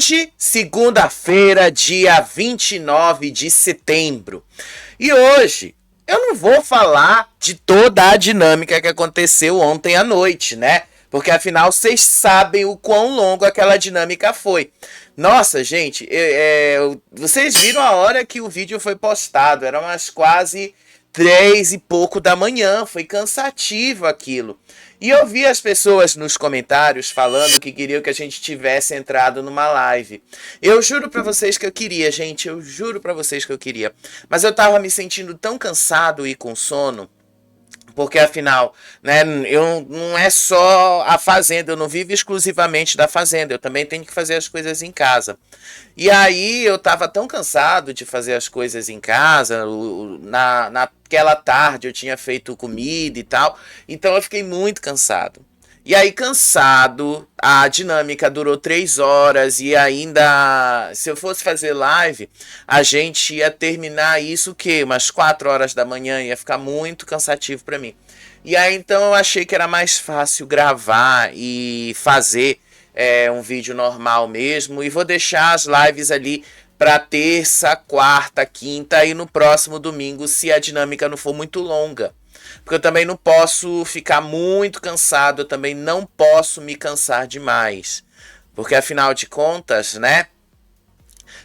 Hoje, segunda-feira, dia 29 de setembro. E hoje eu não vou falar de toda a dinâmica que aconteceu ontem à noite, né? Porque afinal vocês sabem o quão longo aquela dinâmica foi. Nossa, gente, vocês viram a hora que o vídeo foi postado, eram umas quase 3 e pouco da manhã, foi cansativo aquilo. E eu vi as pessoas nos comentários falando que queriam que a gente tivesse entrado numa live. Eu juro pra vocês que eu queria, gente, eu juro pra vocês que eu queria. Mas eu tava me sentindo tão cansado e com sono. Porque afinal, né, não é só a fazenda, eu não vivo exclusivamente da fazenda, eu também tenho que fazer as coisas em casa. E aí eu tava tão cansado de fazer as coisas em casa, naquela tarde eu tinha feito comida e tal, então eu fiquei muito cansado. E aí, cansado, a dinâmica durou 3 horas e ainda, se eu fosse fazer live, a gente ia terminar isso o quê? Umas 4 horas da manhã, ia ficar muito cansativo para mim. E aí, então, eu achei que era mais fácil gravar e fazer um vídeo normal mesmo. E vou deixar as lives ali para terça, quarta, quinta e no próximo domingo, se a dinâmica não for muito longa. Porque eu também não posso ficar muito cansado, eu também não posso me cansar demais. Porque afinal de contas, né?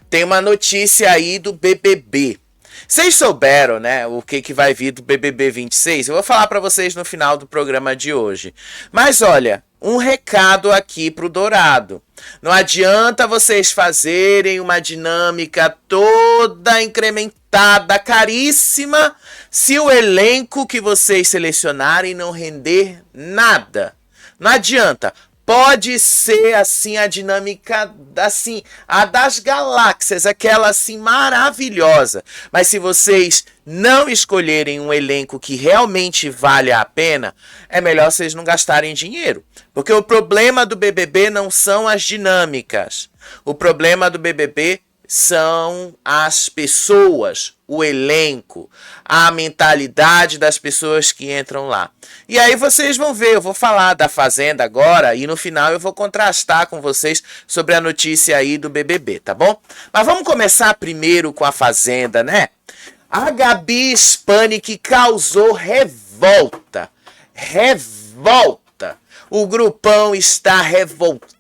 Tem uma notícia aí do BBB. Vocês souberam, né, o que vai vir do BBB 26? Eu vou falar para vocês no final do programa de hoje. Mas olha, um recado aqui pro Dourado. Não adianta vocês fazerem uma dinâmica toda incrementada, caríssima, se o elenco que vocês selecionarem não render nada. Não adianta. Pode ser assim a dinâmica assim, a das galáxias, aquela assim maravilhosa. Mas se vocês não escolherem um elenco que realmente vale a pena, é melhor vocês não gastarem dinheiro. Porque o problema do BBB não são as dinâmicas. O problema do BBB são as pessoas, o elenco, a mentalidade das pessoas que entram lá. E aí vocês vão ver, eu vou falar da Fazenda agora e no final eu vou contrastar com vocês sobre a notícia aí do BBB, tá bom? Mas vamos começar primeiro com a Fazenda, né? A Gabi Spanik causou revolta. Revolta. O grupão está revoltado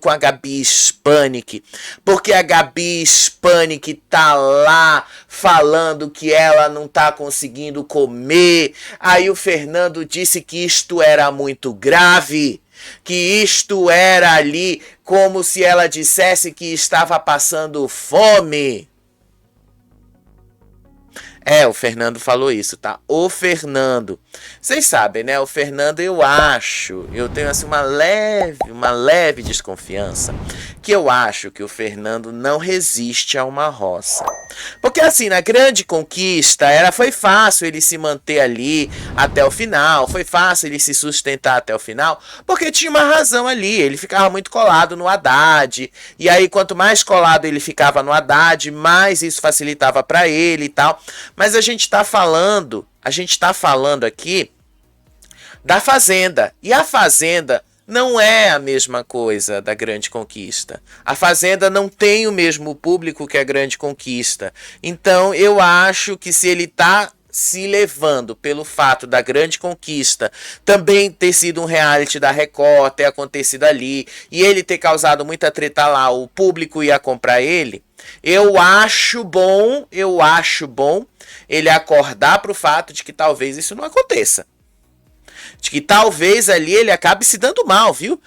com a Gabi Spanik, porque a Gabi Spanik tá lá falando que ela não tá conseguindo comer. Aí o Fernando disse que isto era muito grave, que isto era ali como se ela dissesse que estava passando fome. O Fernando falou isso, tá? O Fernando. Vocês sabem, né? O Fernando, eu tenho assim uma leve desconfiança, que eu acho que o Fernando não resiste a uma roça. Porque assim, na grande conquista, foi fácil ele se manter ali até o final, foi fácil ele se sustentar até o final, porque tinha uma razão ali, ele ficava muito colado no Haddad, e aí quanto mais colado ele ficava no Haddad, mais isso facilitava para ele e tal. Mas a gente tá falando aqui da Fazenda. E a Fazenda não é a mesma coisa da Grande Conquista. A Fazenda não tem o mesmo público que a Grande Conquista. Então eu acho que se ele tá se levando pelo fato da Grande Conquista também ter sido um reality da Record, ter acontecido ali, e ele ter causado muita treta lá, o público ia comprar ele, eu acho bom ele acordar pro fato de que talvez isso não aconteça. De que talvez ali ele acabe se dando mal, viu?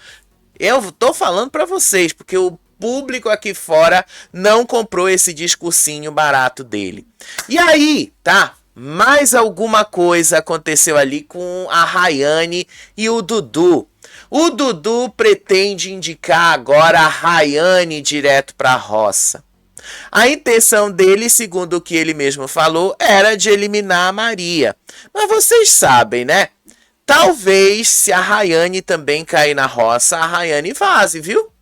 Eu tô falando pra vocês, porque o público aqui fora não comprou esse discursinho barato dele. E aí, tá? Mais alguma coisa aconteceu ali com a Rayane e o Dudu. O Dudu pretende indicar agora a Rayane direto pra roça. A intenção dele, segundo o que ele mesmo falou, era de eliminar a Maria. Mas vocês sabem, né? Talvez, se a Rayane também cair na roça, a Rayane vaze, viu?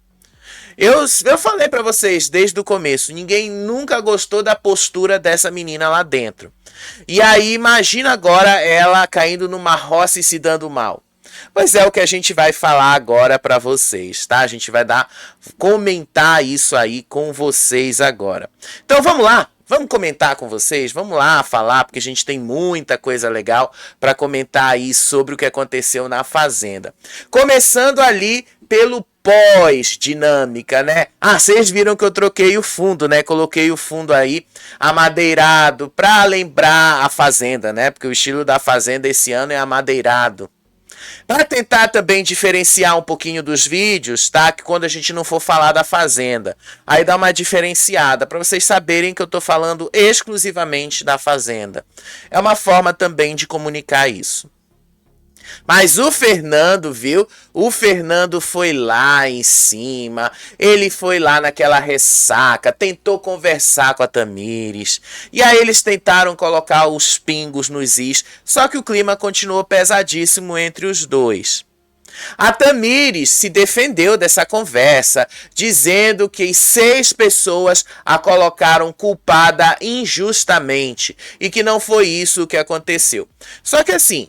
Eu falei pra vocês desde o começo, ninguém nunca gostou da postura dessa menina lá dentro. E aí, imagina agora ela caindo numa roça e se dando mal. Pois é o que a gente vai falar agora para vocês, tá? A gente vai comentar isso aí com vocês agora. Então vamos lá, vamos comentar com vocês, vamos lá falar, porque a gente tem muita coisa legal para comentar aí sobre o que aconteceu na Fazenda. Começando ali pelo pós-dinâmica, né? Ah, vocês viram que eu troquei o fundo, né? Coloquei o fundo aí amadeirado para lembrar a Fazenda, né? Porque o estilo da Fazenda esse ano é amadeirado. Para tentar também diferenciar um pouquinho dos vídeos, tá? Que quando a gente não for falar da Fazenda, aí dá uma diferenciada para vocês saberem que eu tô falando exclusivamente da Fazenda. É uma forma também de comunicar isso. Mas o Fernando, viu? O Fernando foi lá em cima, ele foi lá naquela ressaca, tentou conversar com a Tamires, e aí eles tentaram colocar os pingos nos is, só que o clima continuou pesadíssimo entre os dois. A Tamires se defendeu dessa conversa, dizendo que 6 pessoas a colocaram culpada injustamente e que não foi isso que aconteceu. Só que assim,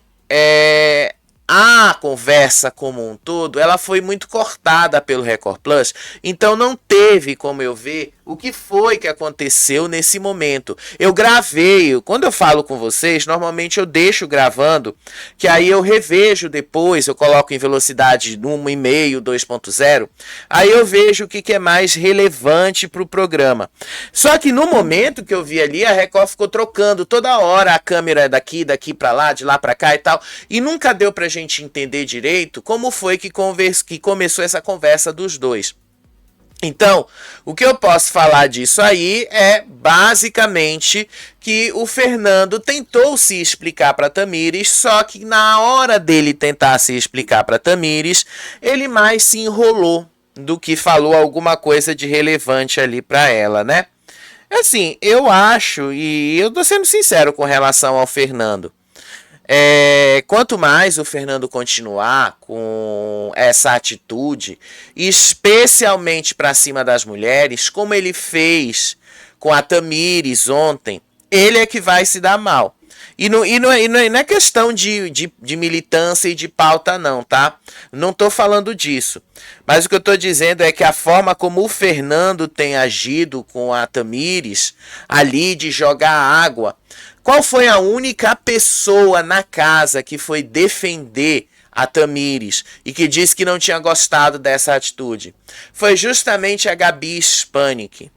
a conversa como um todo, ela foi muito cortada pelo Record Plus, então não teve como eu ver o que foi que aconteceu nesse momento. Eu gravei, quando eu falo com vocês, normalmente eu deixo gravando, que aí eu revejo depois, eu coloco em velocidade 1.5, 2.0, aí eu vejo o que é mais relevante para o programa. Só que no momento que eu vi ali, a Record ficou trocando toda hora a câmera daqui para lá, de lá para cá e tal, e nunca deu pra gente entender direito como foi que começou essa conversa dos dois. Então, o que eu posso falar disso aí é basicamente que o Fernando tentou se explicar para Tamires, só que na hora dele tentar se explicar para Tamires, ele mais se enrolou do que falou alguma coisa de relevante ali para ela, né? Assim, eu acho, e eu tô sendo sincero com relação ao Fernando, quanto mais o Fernando continuar com essa atitude, especialmente para cima das mulheres, como ele fez com a Tamires ontem, ele é que vai se dar mal. E não é questão de militância e de pauta não, tá? Não tô falando disso. Mas o que eu tô dizendo é que a forma como o Fernando tem agido com a Tamires, ali de jogar água. Qual foi a única pessoa na casa que foi defender a Tamires e que disse que não tinha gostado dessa atitude? Foi justamente a Gabi Spanik.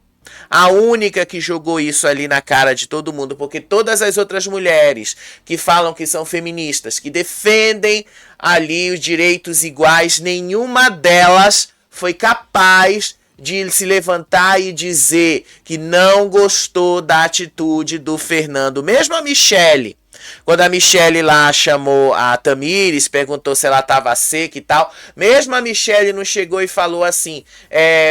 A única que jogou isso ali na cara de todo mundo, porque todas as outras mulheres que falam que são feministas, que defendem ali os direitos iguais, nenhuma delas foi capaz de se levantar e dizer que não gostou da atitude do Fernando. Mesmo a Michelle, quando a Michelle lá chamou a Tamires, perguntou se ela estava seca e tal, mesmo a Michelle não chegou e falou assim,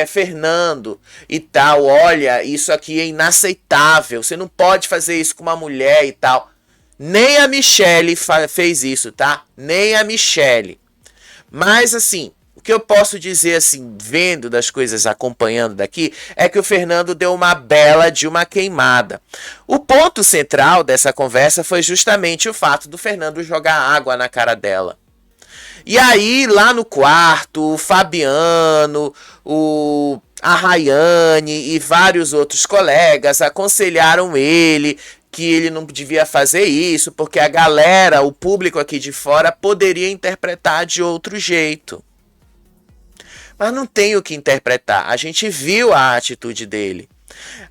Fernando e tal, olha, isso aqui é inaceitável, você não pode fazer isso com uma mulher e tal. Nem a Michelle fez isso, tá? Nem a Michelle. Mas assim, o que eu posso dizer assim, vendo das coisas, acompanhando daqui, é que o Fernando deu uma bela de uma queimada. O ponto central dessa conversa foi justamente o fato do Fernando jogar água na cara dela. E aí, lá no quarto, o Fabiano, a Rayane e vários outros colegas aconselharam ele que ele não devia fazer isso, porque a galera, o público aqui de fora, poderia interpretar de outro jeito. Mas não tem o que interpretar. A gente viu a atitude dele.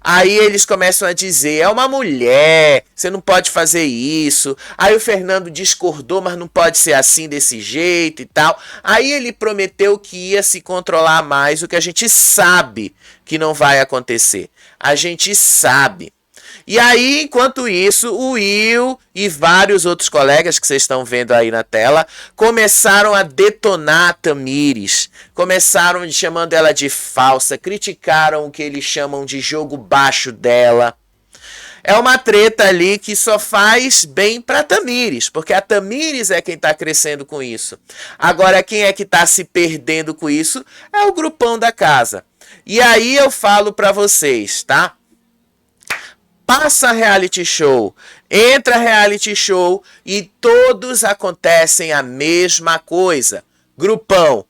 Aí eles começam a dizer, é uma mulher, você não pode fazer isso. Aí o Fernando discordou, mas não pode ser assim, desse jeito e tal. Aí ele prometeu que ia se controlar mais, o que a gente sabe que não vai acontecer. A gente sabe. E aí, enquanto isso, o Will e vários outros colegas que vocês estão vendo aí na tela começaram a detonar a Tamires. Começaram chamando ela de falsa, criticaram o que eles chamam de jogo baixo dela. É uma treta ali que só faz bem para Tamires, porque a Tamires é quem está crescendo com isso. Agora, quem é que está se perdendo com isso é o grupão da casa. E aí eu falo para vocês, tá? Passa reality show, entra reality show e todos acontecem a mesma coisa. Grupão.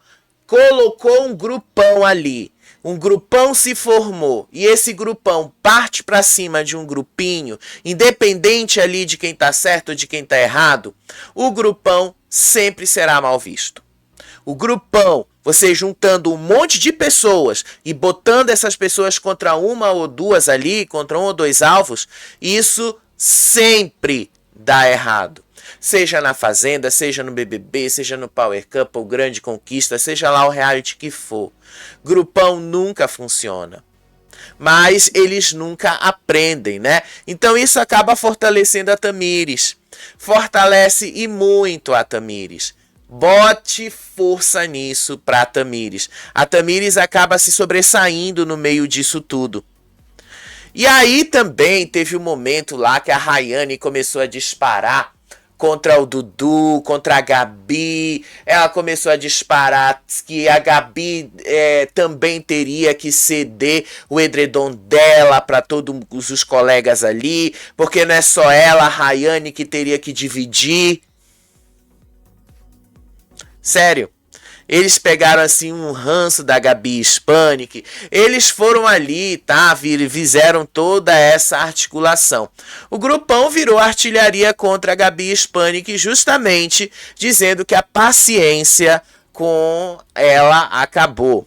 Colocou um grupão ali. Um grupão se formou e esse grupão parte para cima de um grupinho, independente ali de quem tá certo ou de quem tá errado, o grupão sempre será mal visto. O grupão, você juntando um monte de pessoas e botando essas pessoas contra uma ou duas ali, contra um ou dois alvos, isso sempre dá errado. Seja na Fazenda, seja no BBB, seja no Power Cup ou Grande Conquista, seja lá o reality que for. Grupão nunca funciona. Mas eles nunca aprendem, né? Então isso acaba fortalecendo a Tamires. Fortalece e muito a Tamires. Bote força nisso pra Tamires. A Tamires acaba se sobressaindo no meio disso tudo. E aí também teve um momento lá que a Rayane começou a disparar contra o Dudu, contra a Gabi. Ela começou a disparar que a Gabi também teria que ceder o edredom dela para todos os colegas ali, porque não é só ela, a Rayane, que teria que dividir. Sério. Eles pegaram assim um ranço da Gabi Hispanic. Eles foram ali, tá? Fizeram toda essa articulação. O grupão virou artilharia contra a Gabi Hispanic, justamente dizendo que a paciência com ela acabou.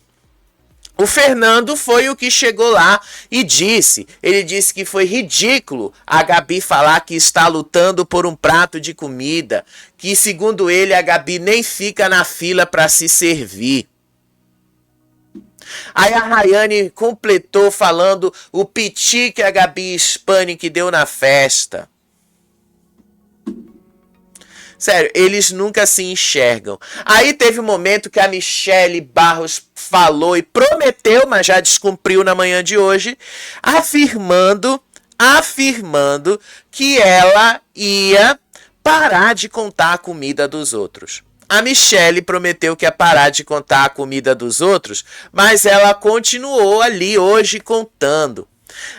O Fernando foi o que chegou lá e disse, ele disse que foi ridículo a Gabi falar que está lutando por um prato de comida, que segundo ele a Gabi nem fica na fila para se servir. Aí a Rayane completou falando o piti que a Gabi Hispanic deu na festa. Sério, eles nunca se enxergam. Aí teve um momento que a Michele Barros falou e prometeu, mas já descumpriu na manhã de hoje, afirmando que ela ia parar de contar a comida dos outros. A Michele prometeu que ia parar de contar a comida dos outros, mas ela continuou ali hoje contando.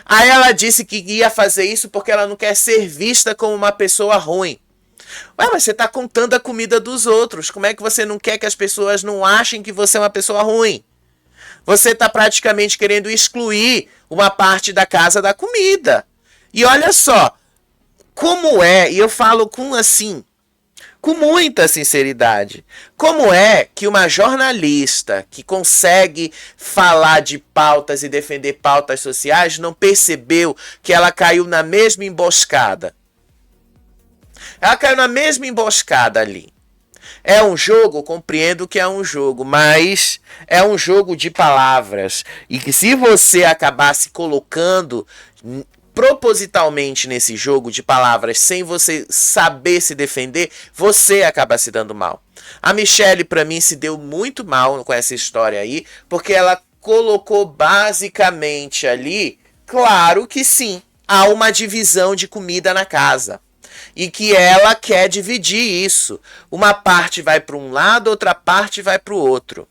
Aí ela disse que ia fazer isso porque ela não quer ser vista como uma pessoa ruim. Ué, mas você está contando a comida dos outros. Como é que você não quer que as pessoas não achem que você é uma pessoa ruim? Você está praticamente querendo excluir uma parte da casa da comida. E olha só, como é, e eu falo com muita sinceridade, como é que uma jornalista que consegue falar de pautas e defender pautas sociais não percebeu que ela caiu na mesma emboscada? Ela caiu na mesma emboscada ali. É um jogo, compreendo que é um jogo, mas é um jogo de palavras. E que se você acabar se colocando propositalmente nesse jogo de palavras sem você saber se defender, você acaba se dando mal. A Michele, para mim, se deu muito mal com essa história aí, porque ela colocou basicamente ali, claro que sim, há uma divisão de comida na casa. E que ela quer dividir isso. Uma parte vai para um lado, outra parte vai para o outro.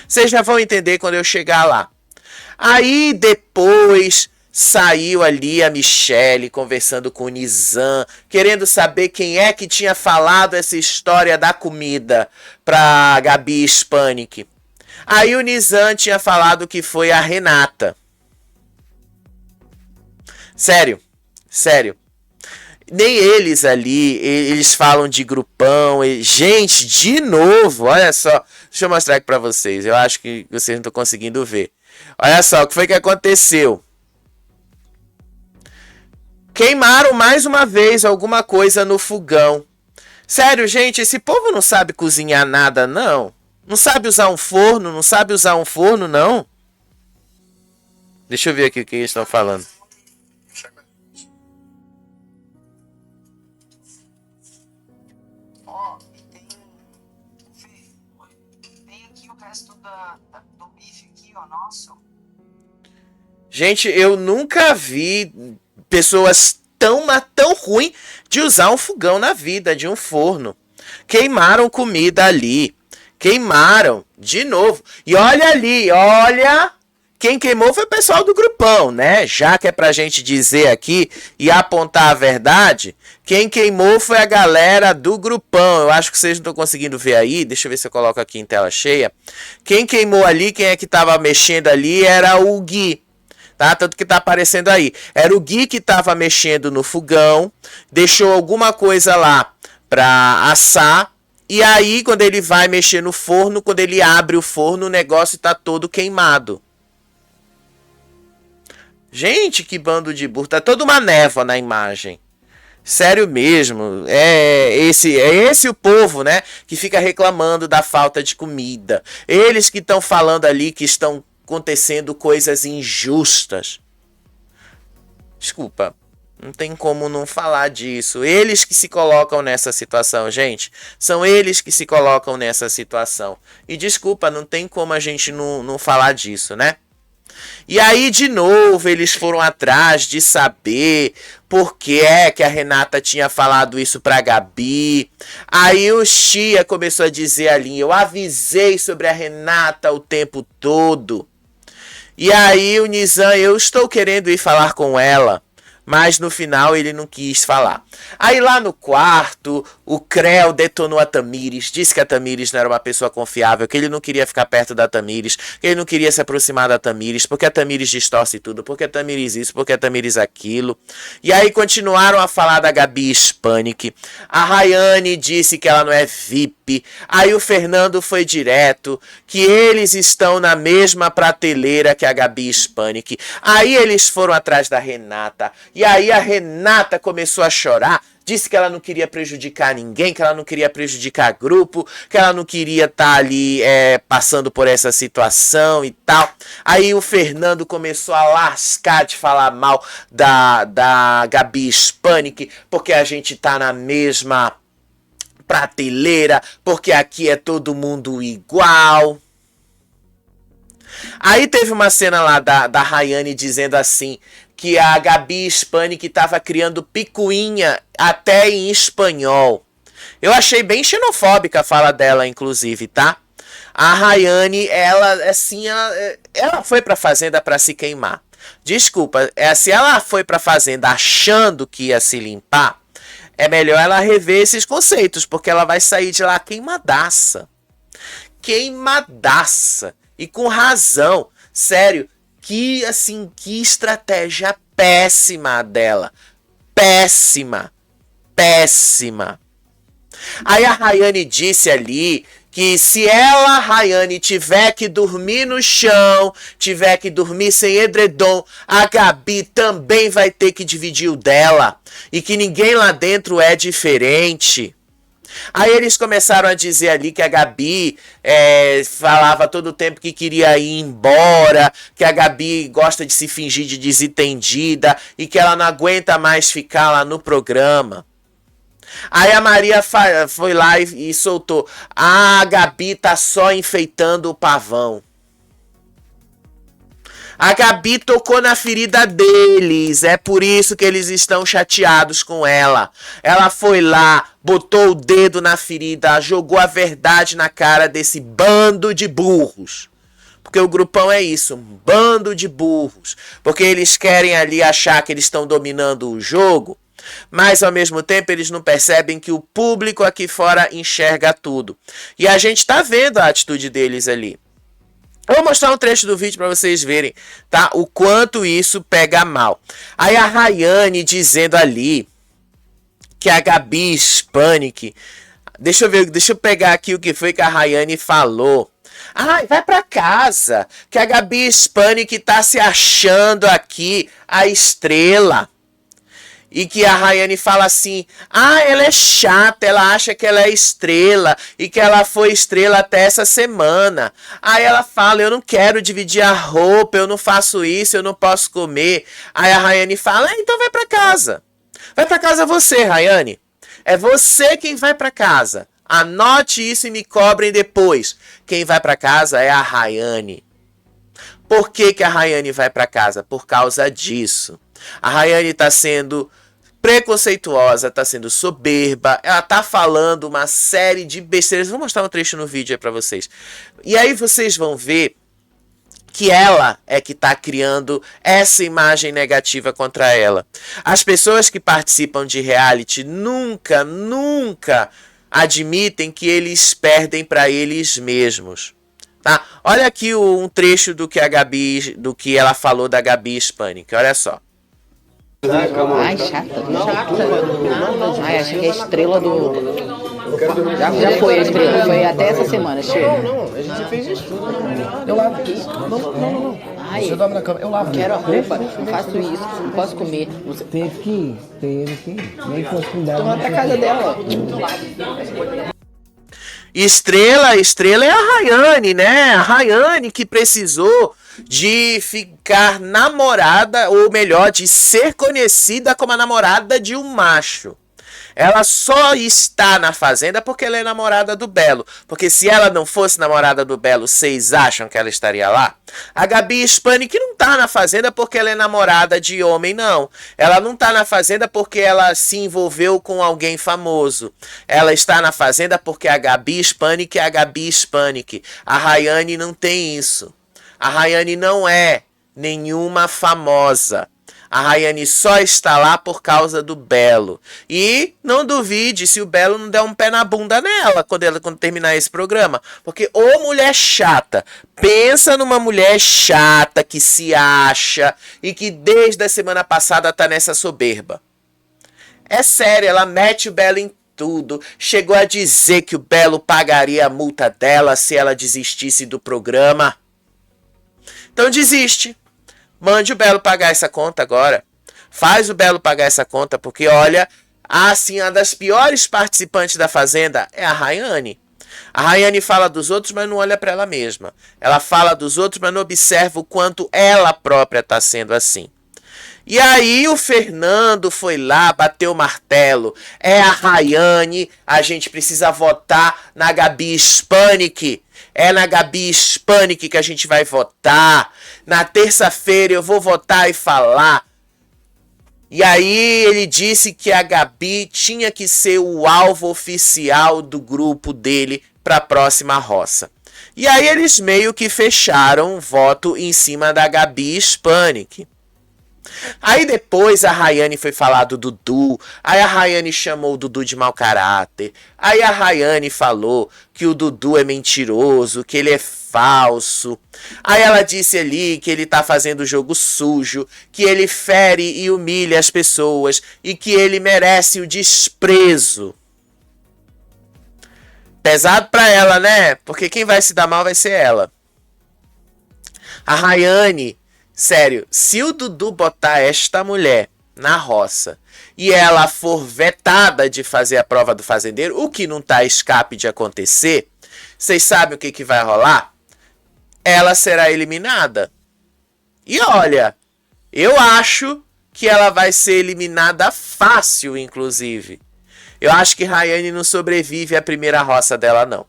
Vocês já vão entender quando eu chegar lá. Aí depois saiu ali a Michele conversando com o Nizam, querendo saber quem é que tinha falado essa história da comida para Gabi Hispanic. Aí o Nizam tinha falado que foi a Renata. Sério. Nem eles ali, eles falam de grupão. Gente, de novo, olha só. Deixa eu mostrar aqui pra vocês. Eu acho que vocês não estão conseguindo ver. Olha só, o que foi que aconteceu? Queimaram mais uma vez alguma coisa no fogão. Sério, gente, esse povo não sabe cozinhar nada, não. Não sabe usar um forno, não. Deixa eu ver aqui o que eles estão falando. Gente, eu nunca vi pessoas tão ruim de usar um fogão na vida, de um forno. Queimaram comida ali. Queimaram de novo. E olha ali, olha Quem queimou foi o pessoal do grupão, né? Já que é pra gente dizer aqui e apontar a verdade, quem queimou foi a galera do grupão. Eu acho que vocês não estão conseguindo ver aí. Deixa eu ver se eu coloco aqui em tela cheia. Quem queimou ali, quem é que tava mexendo ali era o Gui. Tá? Tanto que tá aparecendo aí. Era o Gui que tava mexendo no fogão, deixou alguma coisa lá pra assar. E aí, quando ele vai mexer no forno, quando ele abre o forno, o negócio tá todo queimado. Gente, que bando de burro. Tá toda uma névoa na imagem. Sério mesmo. É esse o povo, né? Que fica reclamando da falta de comida. Eles que estão falando ali que estão acontecendo coisas injustas. Desculpa. Não tem como não falar disso. Eles que se colocam nessa situação, gente. São eles que se colocam nessa situação. E desculpa, não tem como a gente não falar disso, né? E aí, de novo, eles foram atrás de saber por que é que a Renata tinha falado isso pra Gabi. Aí o Chia começou a dizer ali, eu avisei sobre a Renata o tempo todo. E aí o Nizam, eu estou querendo ir falar com ela. Mas no final ele não quis falar. Aí lá no quarto, o Creu detonou a Tamires. Disse que a Tamires não era uma pessoa confiável. Que ele não queria ficar perto da Tamires. Que ele não queria se aproximar da Tamires. Porque a Tamires distorce tudo. Porque a Tamires isso. Porque a Tamires aquilo. E aí continuaram a falar da Gabi Hispanic. A Rayane disse que ela não é VIP. Aí o Fernando foi direto. Que eles estão na mesma prateleira que a Gabi Hispanic. Aí eles foram atrás da Renata. E aí a Renata começou a chorar, disse que ela não queria prejudicar ninguém, que ela não queria prejudicar grupo, que ela não queria estar ali passando por essa situação e tal. Aí o Fernando começou a lascar de falar mal da Gabi Hispanic, porque a gente tá na mesma prateleira, porque aqui é todo mundo igual. Aí teve uma cena lá da Rayane dizendo assim, que a Gabi Hispanic estava criando picuinha até em espanhol. Eu achei bem xenofóbica a fala dela, inclusive, tá? A Rayane, ela, assim, ela foi pra fazenda pra se queimar. Desculpa, se ela foi pra fazenda achando que ia se limpar, é melhor ela rever esses conceitos, porque ela vai sair de lá queimadaça. Queimadaça. E com razão. Sério. Que estratégia péssima dela. Péssima. Péssima. Aí a Rayane disse ali que se ela, Rayane, tiver que dormir no chão, tiver que dormir sem edredom, a Gabi também vai ter que dividir o dela. E que ninguém lá dentro é diferente. Aí eles começaram a dizer ali que a Gabi falava todo o tempo que queria ir embora, que a Gabi gosta de se fingir de desentendida e que ela não aguenta mais ficar lá no programa. Aí a Maria foi lá e soltou, a Gabi tá só enfeitando o pavão. A Gabi tocou na ferida deles, é por isso que eles estão chateados com ela. Ela foi lá, botou o dedo na ferida, jogou a verdade na cara desse bando de burros. Porque o grupão é isso, um bando de burros. Porque eles querem ali achar que eles estão dominando o jogo, mas ao mesmo tempo eles não percebem que o público aqui fora enxerga tudo. E a gente tá vendo a atitude deles ali. Eu vou mostrar um trecho do vídeo para vocês verem, tá? O quanto isso pega mal. Aí a Rayane dizendo ali que a Gabi Hispanic... Deixa eu pegar aqui o que foi que a Rayane falou. Ai, vai pra casa, que a Gabi Hispanic tá se achando aqui a estrela. E que a Rayane fala assim, ela é chata, ela acha que ela é estrela e que ela foi estrela até essa semana. Aí ela fala, eu não quero dividir a roupa, eu não faço isso, eu não posso comer. Aí a Rayane fala, então vai pra casa. Vai pra casa você, Rayane. É você quem vai pra casa. Anote isso e me cobrem depois. Quem vai pra casa é a Rayane. Por que a Rayane vai pra casa? Por causa disso. A Rayane tá sendo preconceituosa, tá sendo soberba, ela tá falando uma série de besteiras. Vou mostrar um trecho no vídeo aí pra vocês. E aí vocês vão ver que ela é que está criando essa imagem negativa contra ela. As pessoas que participam de reality nunca admitem que eles perdem para eles mesmos. Tá? Olha aqui um trecho do que ela falou da Gabi Hispanic. Olha só. Ai, chata. Ai, acho que é a estrela do... Já foi a estrela, foi até essa semana, chega. Não, a gente já fez isso. Eu lavo aqui. Não. Ai, Você dorme na cama, eu lavo. Quero a roupa, não faço isso, não posso comer. Teve que ir. Nem fosse com dela. Tô lá pra casa dela. Estrela é a Rayane, né? A Rayane que precisou de ficar namorada, ou melhor, de ser conhecida como a namorada de um macho. Ela só está na Fazenda porque ela é namorada do Belo. Porque se ela não fosse namorada do Belo, vocês acham que ela estaria lá? A Gabi Hispanic não está na Fazenda porque ela é namorada de homem, não. Ela não está na Fazenda porque ela se envolveu com alguém famoso. Ela está na Fazenda porque a Gabi Hispanic é a Gabi Hispanic. A Rayane não tem isso. A Rayane não é nenhuma famosa. A Rayane só está lá por causa do Belo. E não duvide se o Belo não der um pé na bunda nela quando terminar esse programa. Porque, ô mulher chata, pensa numa mulher chata que se acha e que desde a semana passada tá nessa soberba. É sério, ela mete o Belo em tudo. Chegou a dizer que o Belo pagaria a multa dela se ela desistisse do programa. Então desiste. Mande o Belo pagar essa conta agora. Faz o Belo pagar essa conta, porque olha, assim, uma das piores participantes da Fazenda é a Rayane. A Rayane fala dos outros, mas não olha para ela mesma. Ela fala dos outros, mas não observa o quanto ela própria está sendo assim. E aí o Fernando foi lá, bateu o martelo. É a Rayane, a gente precisa votar na Gabi Hispanic. É na Gabi Hispanic que a gente vai votar. Na terça-feira eu vou votar e falar. E aí ele disse que a Gabi tinha que ser o alvo oficial do grupo dele para a próxima roça. E aí eles meio que fecharam o voto em cima da Gabi Hispanic. Aí depois a Rayane foi falar do Dudu. Aí a Rayane chamou o Dudu de mau caráter. Aí a Rayane falou que o Dudu é mentiroso, que ele é falso. Aí ela disse ali que ele tá fazendo jogo sujo, que ele fere e humilha as pessoas e que ele merece o desprezo. Pesado pra ela, né? Porque quem vai se dar mal vai ser ela. A Rayane, sério, se o Dudu botar esta mulher na roça e ela for vetada de fazer a prova do fazendeiro, o que não tá a escape de acontecer, vocês sabem o que vai rolar? Ela será eliminada. E olha, eu acho que ela vai ser eliminada fácil, inclusive. Eu acho que Rayane não sobrevive à primeira roça dela, não.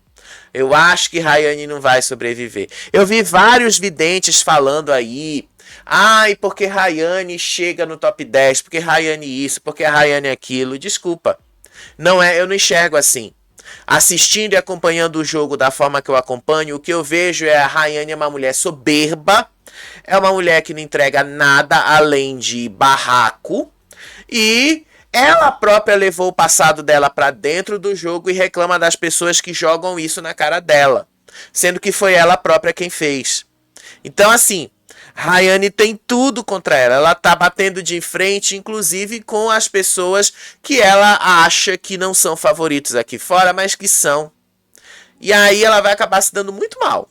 Eu acho que Rayane não vai sobreviver. Eu vi vários videntes falando aí. Ai, porque Rayane chega no top 10, porque Rayane isso, porque Rayane aquilo. Desculpa. Não é, eu não enxergo assim. Assistindo e acompanhando o jogo da forma que eu acompanho, o que eu vejo é a Rayane é uma mulher soberba. É uma mulher que não entrega nada além de barraco. E ela própria levou o passado dela para dentro do jogo e reclama das pessoas que jogam isso na cara dela. Sendo que foi ela própria quem fez. Então, assim, Rayane tem tudo contra ela. Ela tá batendo de frente, inclusive, com as pessoas que ela acha que não são favoritos aqui fora, mas que são. E aí ela vai acabar se dando muito mal.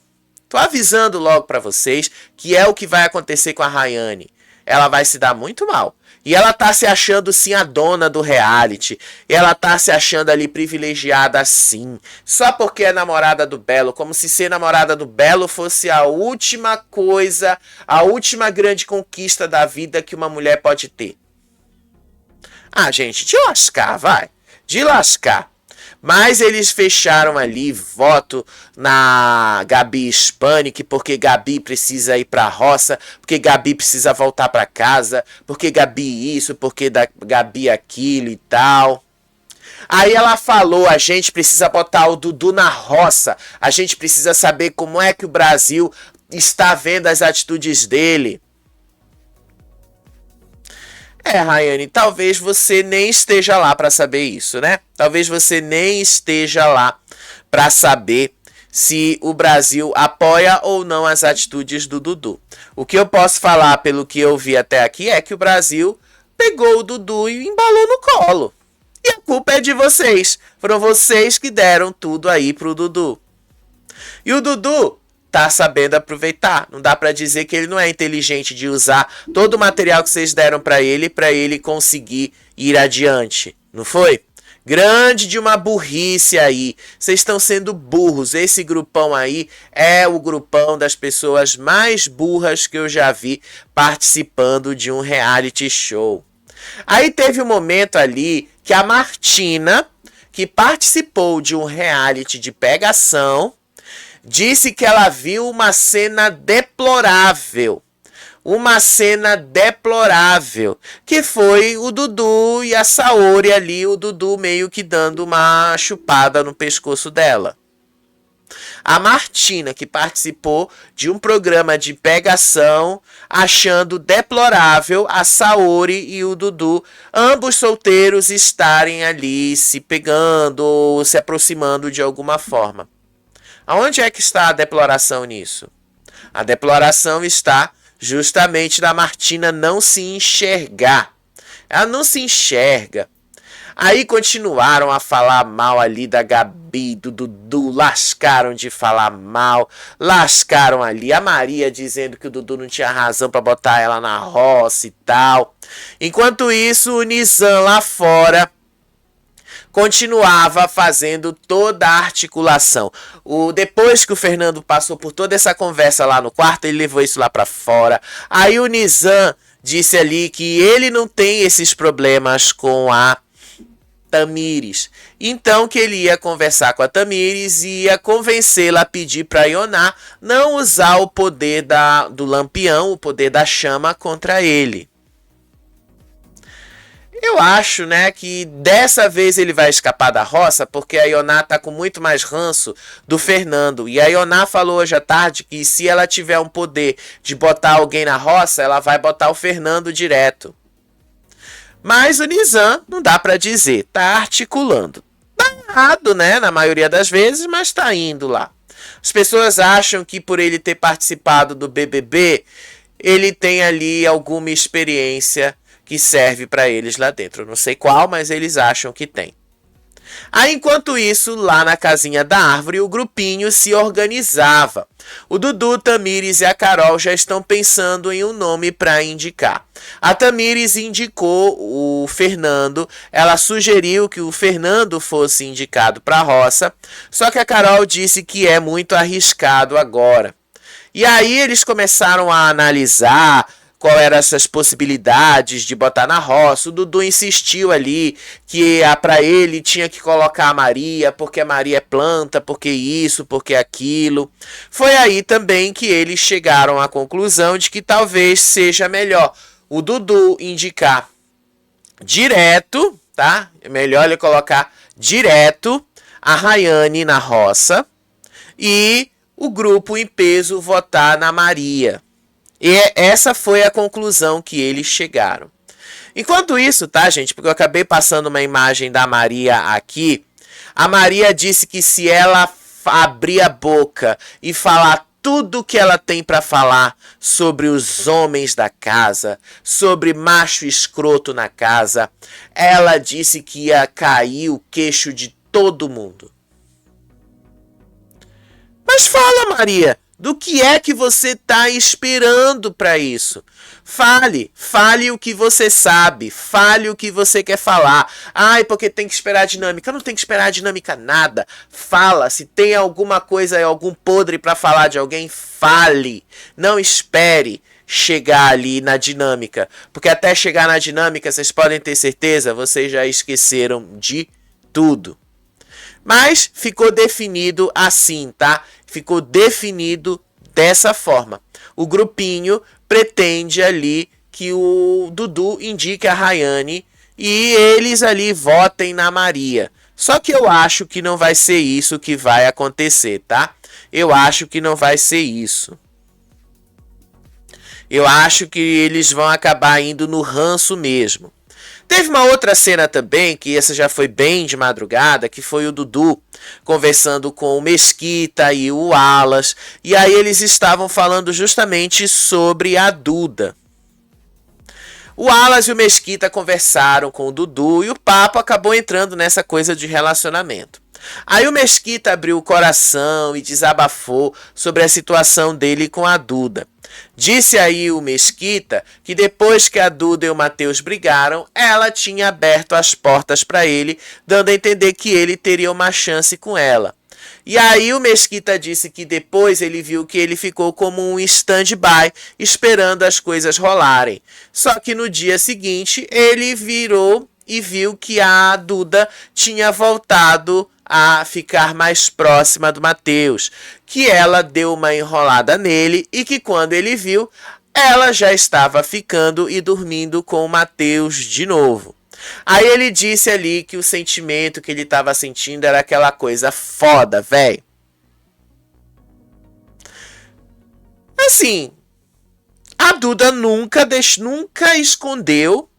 Tô avisando logo para vocês que é o que vai acontecer com a Rayane. Ela vai se dar muito mal. E ela tá se achando sim a dona do reality. E ela tá se achando ali privilegiada assim. Só porque é namorada do Belo. Como se ser namorada do Belo fosse a última coisa, a última grande conquista da vida que uma mulher pode ter. Ah, gente, de lascar, vai. De lascar. Mas eles fecharam ali voto na Gabi Hispanic, porque Gabi precisa ir pra roça, porque Gabi precisa voltar pra casa, porque Gabi isso, porque Gabi aquilo e tal. Aí ela falou, a gente precisa botar o Dudu na roça, a gente precisa saber como é que o Brasil está vendo as atitudes dele. Rayane, talvez você nem esteja lá para saber isso, né? Talvez você nem esteja lá para saber se o Brasil apoia ou não as atitudes do Dudu. O que eu posso falar pelo que eu vi até aqui é que o Brasil pegou o Dudu e embalou no colo. E a culpa é de vocês. Foram vocês que deram tudo aí pro Dudu. E o Dudu tá sabendo aproveitar. Não dá para dizer que ele não é inteligente de usar todo o material que vocês deram para ele conseguir ir adiante. Não foi? Grande de uma burrice aí. Vocês estão sendo burros. Esse grupão aí é o grupão das pessoas mais burras que eu já vi participando de um reality show. Aí teve um momento ali que a Martina, que participou de um reality de pegação, disse que ela viu uma cena deplorável. Uma cena deplorável, que foi o Dudu e a Saori ali, o Dudu meio que dando uma chupada no pescoço dela. A Martina, que participou de um programa de pegação, achando deplorável a Saori e o Dudu, ambos solteiros, estarem ali se pegando ou se aproximando de alguma forma. Aonde é que está a deploração nisso? A deploração está justamente da Martina não se enxergar. Ela não se enxerga. Aí continuaram a falar mal ali da Gabi, do Dudu, lascaram de falar mal, lascaram ali. A Maria dizendo que o Dudu não tinha razão para botar ela na roça e tal. Enquanto isso, o Nizam lá fora continuava fazendo toda a articulação. Depois que o Fernando passou por toda essa conversa lá no quarto, ele levou isso lá para fora. Aí o Nizam disse ali que ele não tem esses problemas com a Tamires. Então que ele ia conversar com a Tamires e ia convencê-la a pedir para Ioná não usar o poder do lampião, o poder da chama contra ele. Eu acho, né, que dessa vez ele vai escapar da roça, porque a Ioná tá com muito mais ranço do Fernando. E a Ioná falou hoje à tarde que se ela tiver um poder de botar alguém na roça, ela vai botar o Fernando direto. Mas o Nizam, não dá pra dizer, tá articulando. Tá errado, né, na maioria das vezes, mas tá indo lá. As pessoas acham que por ele ter participado do BBB, ele tem ali alguma experiência que serve para eles lá dentro. Eu não sei qual, mas eles acham que tem. Aí, enquanto isso, lá na casinha da árvore, o grupinho se organizava. O Dudu, Tamires e a Carol já estão pensando em um nome para indicar. A Tamires indicou o Fernando, ela sugeriu que o Fernando fosse indicado para a roça, só que a Carol disse que é muito arriscado agora. E aí eles começaram a analisar qual eram essas possibilidades de botar na roça. O Dudu insistiu ali que para ele tinha que colocar a Maria, porque a Maria é planta, porque isso, porque aquilo. Foi aí também que eles chegaram à conclusão de que talvez seja melhor o Dudu indicar direto, tá? É melhor ele colocar direto a Rayane na roça e o grupo em peso votar na Maria. E essa foi a conclusão que eles chegaram. Enquanto isso, tá, gente? Porque eu acabei passando uma imagem da Maria aqui. A Maria disse que se ela abrir a boca e falar tudo que ela tem para falar sobre os homens da casa, sobre macho escroto na casa, ela disse que ia cair o queixo de todo mundo. Mas fala, Maria. Do que é que você está esperando para isso? Fale o que você sabe, fale o que você quer falar. Ai, porque tem que esperar a dinâmica. Não tem que esperar a dinâmica nada. Fala, se tem alguma coisa, algum podre para falar de alguém, fale. Não espere chegar ali na dinâmica, porque até chegar na dinâmica, vocês podem ter certeza, vocês já esqueceram de tudo. Mas ficou definido assim, tá? Ficou definido dessa forma. O grupinho pretende ali que o Dudu indique a Rayane e eles ali votem na Maria. Só que eu acho que não vai ser isso que vai acontecer, tá? Eu acho que não vai ser isso. Eu acho que eles vão acabar indo no ranço mesmo. Teve uma outra cena também, que essa já foi bem de madrugada, que foi o Dudu conversando com o Mesquita e o Alas. E aí eles estavam falando justamente sobre a Duda. O Alas e o Mesquita conversaram com o Dudu e o papo acabou entrando nessa coisa de relacionamento. Aí o Mesquita abriu o coração e desabafou sobre a situação dele com a Duda. Disse aí o Mesquita que depois que a Duda e o Matheus brigaram, ela tinha aberto as portas para ele, dando a entender que ele teria uma chance com ela. E aí o Mesquita disse que depois ele viu que ele ficou como um stand-by, esperando as coisas rolarem. Só que no dia seguinte ele virou e viu que a Duda tinha voltado a ficar mais próxima do Matheus, que ela deu uma enrolada nele e que quando ele viu, ela já estava ficando e dormindo com o Matheus de novo. Aí ele disse ali que o sentimento que ele estava sentindo era aquela coisa foda, velho. Assim, a Duda nunca escondeu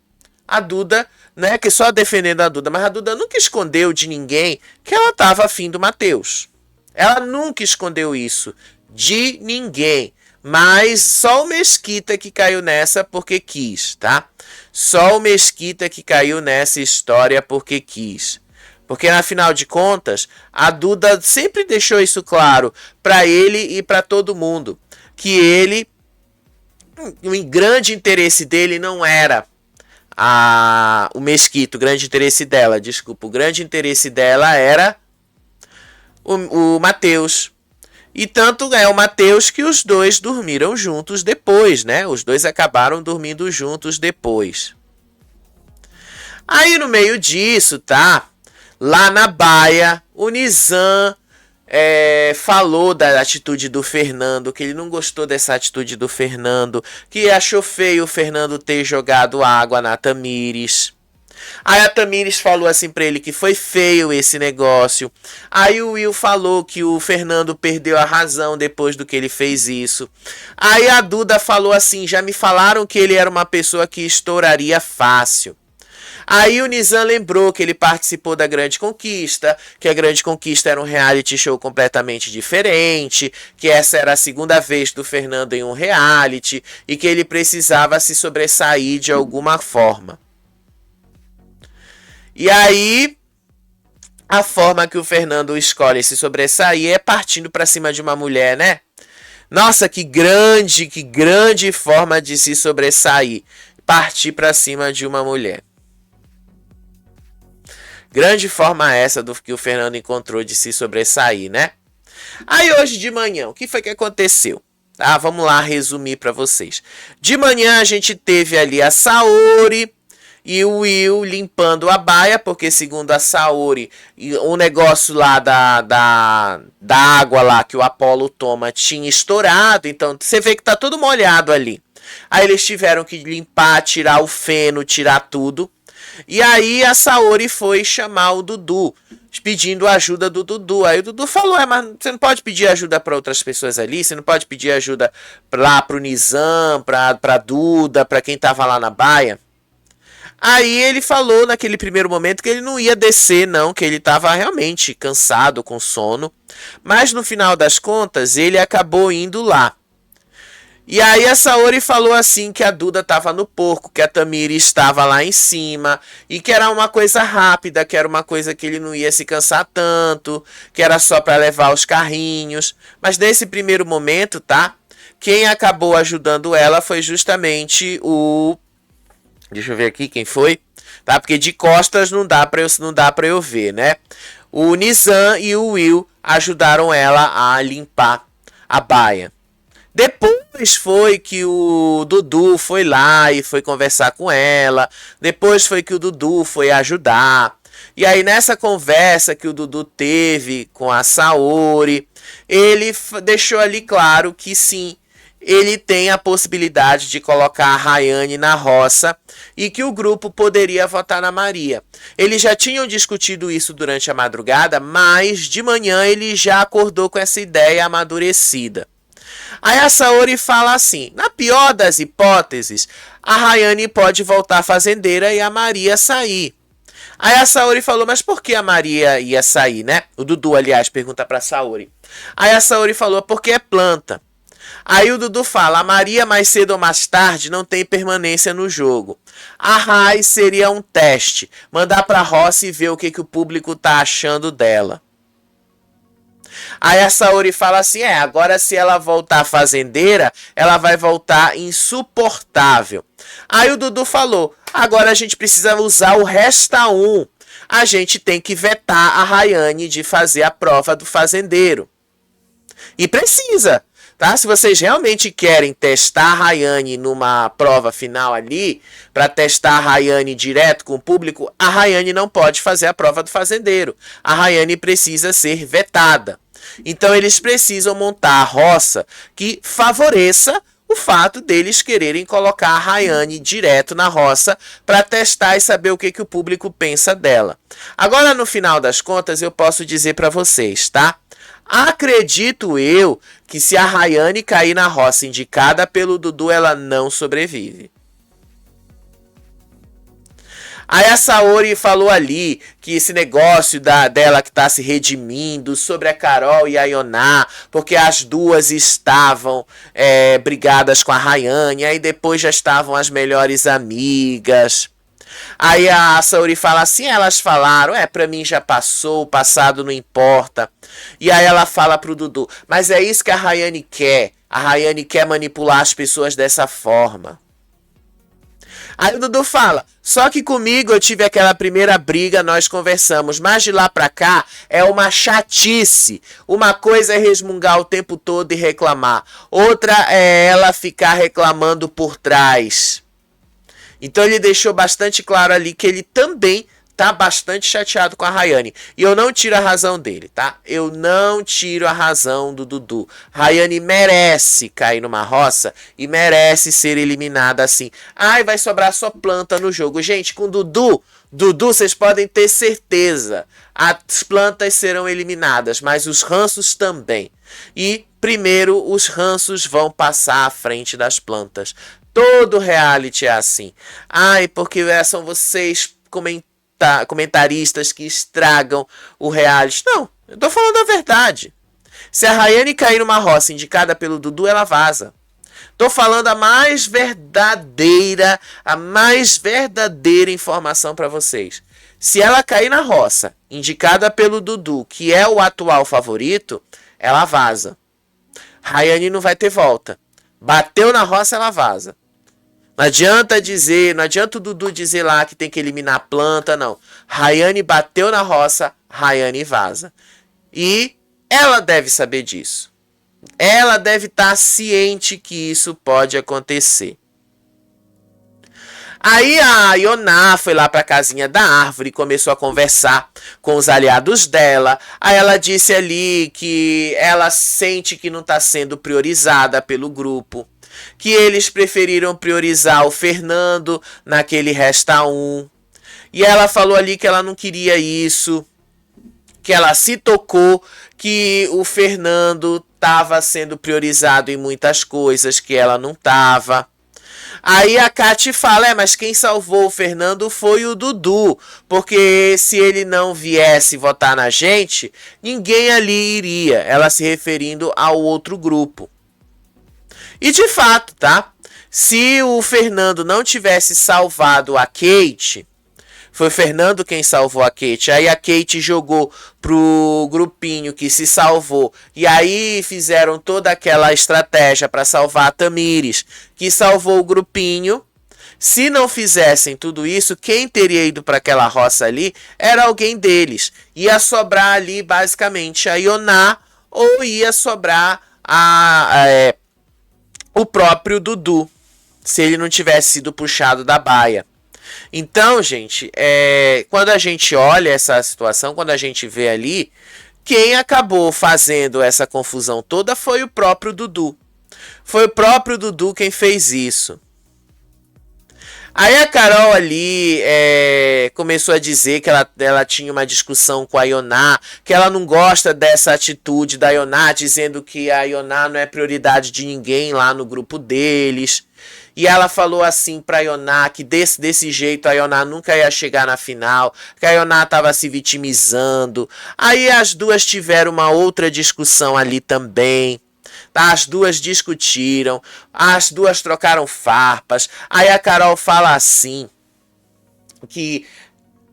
a Duda, né, que só defendendo a Duda, mas a Duda nunca escondeu de ninguém que ela estava afim do Matheus. Ela nunca escondeu isso de ninguém, mas só o Mesquita que caiu nessa porque quis, tá? Só o Mesquita que caiu nessa história porque quis. Porque, afinal de contas, a Duda sempre deixou isso claro para ele e para todo mundo, que ele, o grande interesse dele não era o Mesquita, o grande interesse dela, desculpa, o grande interesse dela era o Matheus. E tanto é o Matheus que os dois dormiram juntos depois, né? Os dois acabaram dormindo juntos depois. Aí no meio disso, tá? Lá na baia, o Nizam falou da atitude do Fernando, que ele não gostou dessa atitude do Fernando, que achou feio o Fernando ter jogado água na Tamires. Aí a Tamires falou assim pra ele que foi feio esse negócio. Aí o Will falou que o Fernando perdeu a razão depois do que ele fez isso. Aí a Duda falou assim, já me falaram que ele era uma pessoa que estouraria fácil. Aí o Nizam lembrou que ele participou da Grande Conquista, que a Grande Conquista era um reality show completamente diferente, que essa era a segunda vez do Fernando em um reality e que ele precisava se sobressair de alguma forma. E aí, a forma que o Fernando escolhe se sobressair é partindo para cima de uma mulher, né? Nossa, que grande forma de se sobressair. Partir para cima de uma mulher. Grande forma essa do que o Fernando encontrou de se sobressair, né? Aí hoje de manhã, o que foi que aconteceu? Ah, vamos lá resumir para vocês. De manhã a gente teve ali a Saori e o Will limpando a baia, porque segundo a Saori, o negócio lá da água lá que o Apollo toma tinha estourado, então você vê que tá tudo molhado ali. Aí eles tiveram que limpar, tirar o feno, tirar tudo. E aí a Saori foi chamar o Dudu, pedindo ajuda do Dudu. Aí o Dudu falou, mas você não pode pedir ajuda para outras pessoas ali, você não pode pedir ajuda lá pro Nizam, pra Duda, pra quem tava lá na baia. Aí ele falou naquele primeiro momento que ele não ia descer não, que ele estava realmente cansado, com sono. Mas no final das contas ele acabou indo lá. E aí a Saori falou assim que a Duda estava no porco, que a Tamires estava lá em cima, e que era uma coisa rápida, que era uma coisa que ele não ia se cansar tanto, que era só para levar os carrinhos. Mas nesse primeiro momento, tá? Quem acabou ajudando ela foi justamente o... Deixa eu ver aqui quem foi, tá? Porque de costas não dá para eu ver, né? O Nizam e o Will ajudaram ela a limpar a baia. Depois foi que o Dudu foi lá e foi conversar com ela. Depois foi que o Dudu foi ajudar. E aí nessa conversa que o Dudu teve com a Saori, ele deixou ali claro que sim, ele tem a possibilidade de colocar a Rayane na roça e que o grupo poderia votar na Maria. Eles já tinham discutido isso durante a madrugada, mas de manhã ele já acordou com essa ideia amadurecida. Aí a Saori fala assim, na pior das hipóteses, a Rayane pode voltar fazendeira e a Maria sair. Aí a Saori falou, mas por que a Maria ia sair, né? O Dudu, aliás, pergunta pra Saori. Aí a Saori falou, porque é planta. Aí o Dudu fala, a Maria mais cedo ou mais tarde não tem permanência no jogo. A Rai seria um teste, mandar pra roça e ver o que o público tá achando dela. Aí a Saori fala assim, agora se ela voltar fazendeira, ela vai voltar insuportável. Aí o Dudu falou, agora a gente precisa usar o Resta 1. A gente tem que vetar a Rayane de fazer a prova do fazendeiro. E precisa, tá? Se vocês realmente querem testar a Rayane numa prova final ali, para testar a Rayane direto com o público, a Rayane não pode fazer a prova do fazendeiro. A Rayane precisa ser vetada. Então eles precisam montar a roça que favoreça o fato deles quererem colocar a Rayane direto na roça para testar e saber o que o público pensa dela. Agora, no final das contas, eu posso dizer para vocês, tá? Acredito eu que se a Rayane cair na roça indicada pelo Dudu, ela não sobrevive. Aí a Saori falou ali que esse negócio dela que tá se redimindo sobre a Carol e a Yoná, porque as duas estavam brigadas com a Rayane, aí depois já estavam as melhores amigas. Aí a Saori fala assim, elas falaram, pra mim já passou, o passado não importa. E aí ela fala pro Dudu, mas é isso que a Rayane quer. A Rayane quer manipular as pessoas dessa forma. Aí o Dudu fala, só que comigo eu tive aquela primeira briga, nós conversamos, mas de lá pra cá é uma chatice. Uma coisa é resmungar o tempo todo e reclamar, outra é ela ficar reclamando por trás. Então ele deixou bastante claro ali que ele também tá bastante chateado com a Rayane. E eu não tiro a razão dele, tá? Eu não tiro a razão do Dudu. Rayane merece cair numa roça e merece ser eliminada assim. Ai, vai sobrar só planta no jogo. Gente, com Dudu, vocês podem ter certeza. As plantas serão eliminadas, mas os ranços também. E primeiro os ranços vão passar à frente das plantas. Todo reality é assim. Ai, porque são vocês comentaristas que estragam o reality. Não, eu tô falando a verdade. Se a Rayane cair numa roça indicada pelo Dudu, ela vaza. Tô falando a mais verdadeira informação para vocês. Se ela cair na roça indicada pelo Dudu, que é o atual favorito, ela vaza. Rayane não vai ter volta. Bateu na roça, ela vaza. Não adianta o Dudu dizer lá que tem que eliminar a planta, não. Rayane bateu na roça, Rayane vaza. E ela deve saber disso. Ela deve estar ciente que isso pode acontecer. Aí a Yoná foi lá para a casinha da árvore e começou a conversar com os aliados dela. Aí ela disse ali que ela sente que não está sendo priorizada pelo grupo. Que eles preferiram priorizar o Fernando naquele Resta 1. E ela falou ali que ela não queria isso. Que ela se tocou que o Fernando estava sendo priorizado em muitas coisas que ela não estava. Aí a Kati fala, mas quem salvou o Fernando foi o Dudu, porque se ele não viesse votar na gente, ninguém ali iria, ela se referindo ao outro grupo. E de fato, tá? Se o Fernando não tivesse salvado a Kate, foi o Fernando quem salvou a Kate. Aí a Kate jogou pro grupinho que se salvou. E aí fizeram toda aquela estratégia para salvar a Tamires, que salvou o grupinho. Se não fizessem tudo isso, quem teria ido para aquela roça ali era alguém deles. Ia sobrar ali basicamente a Yoná ou ia sobrar o próprio Dudu, se ele não tivesse sido puxado da baia. Então, gente, quando a gente olha essa situação, quando a gente vê ali, quem acabou fazendo essa confusão toda foi o próprio Dudu. Foi o próprio Dudu quem fez isso. Aí a Carol ali começou a dizer que ela tinha uma discussão com a Ioná, que ela não gosta dessa atitude da Ioná, dizendo que a Ioná não é prioridade de ninguém lá no grupo deles. E ela falou assim pra Ioná que desse jeito a Ioná nunca ia chegar na final, que a Ioná tava se vitimizando. Aí as duas tiveram uma outra discussão ali também. As duas discutiram, as duas trocaram farpas. Aí a Carol fala assim, que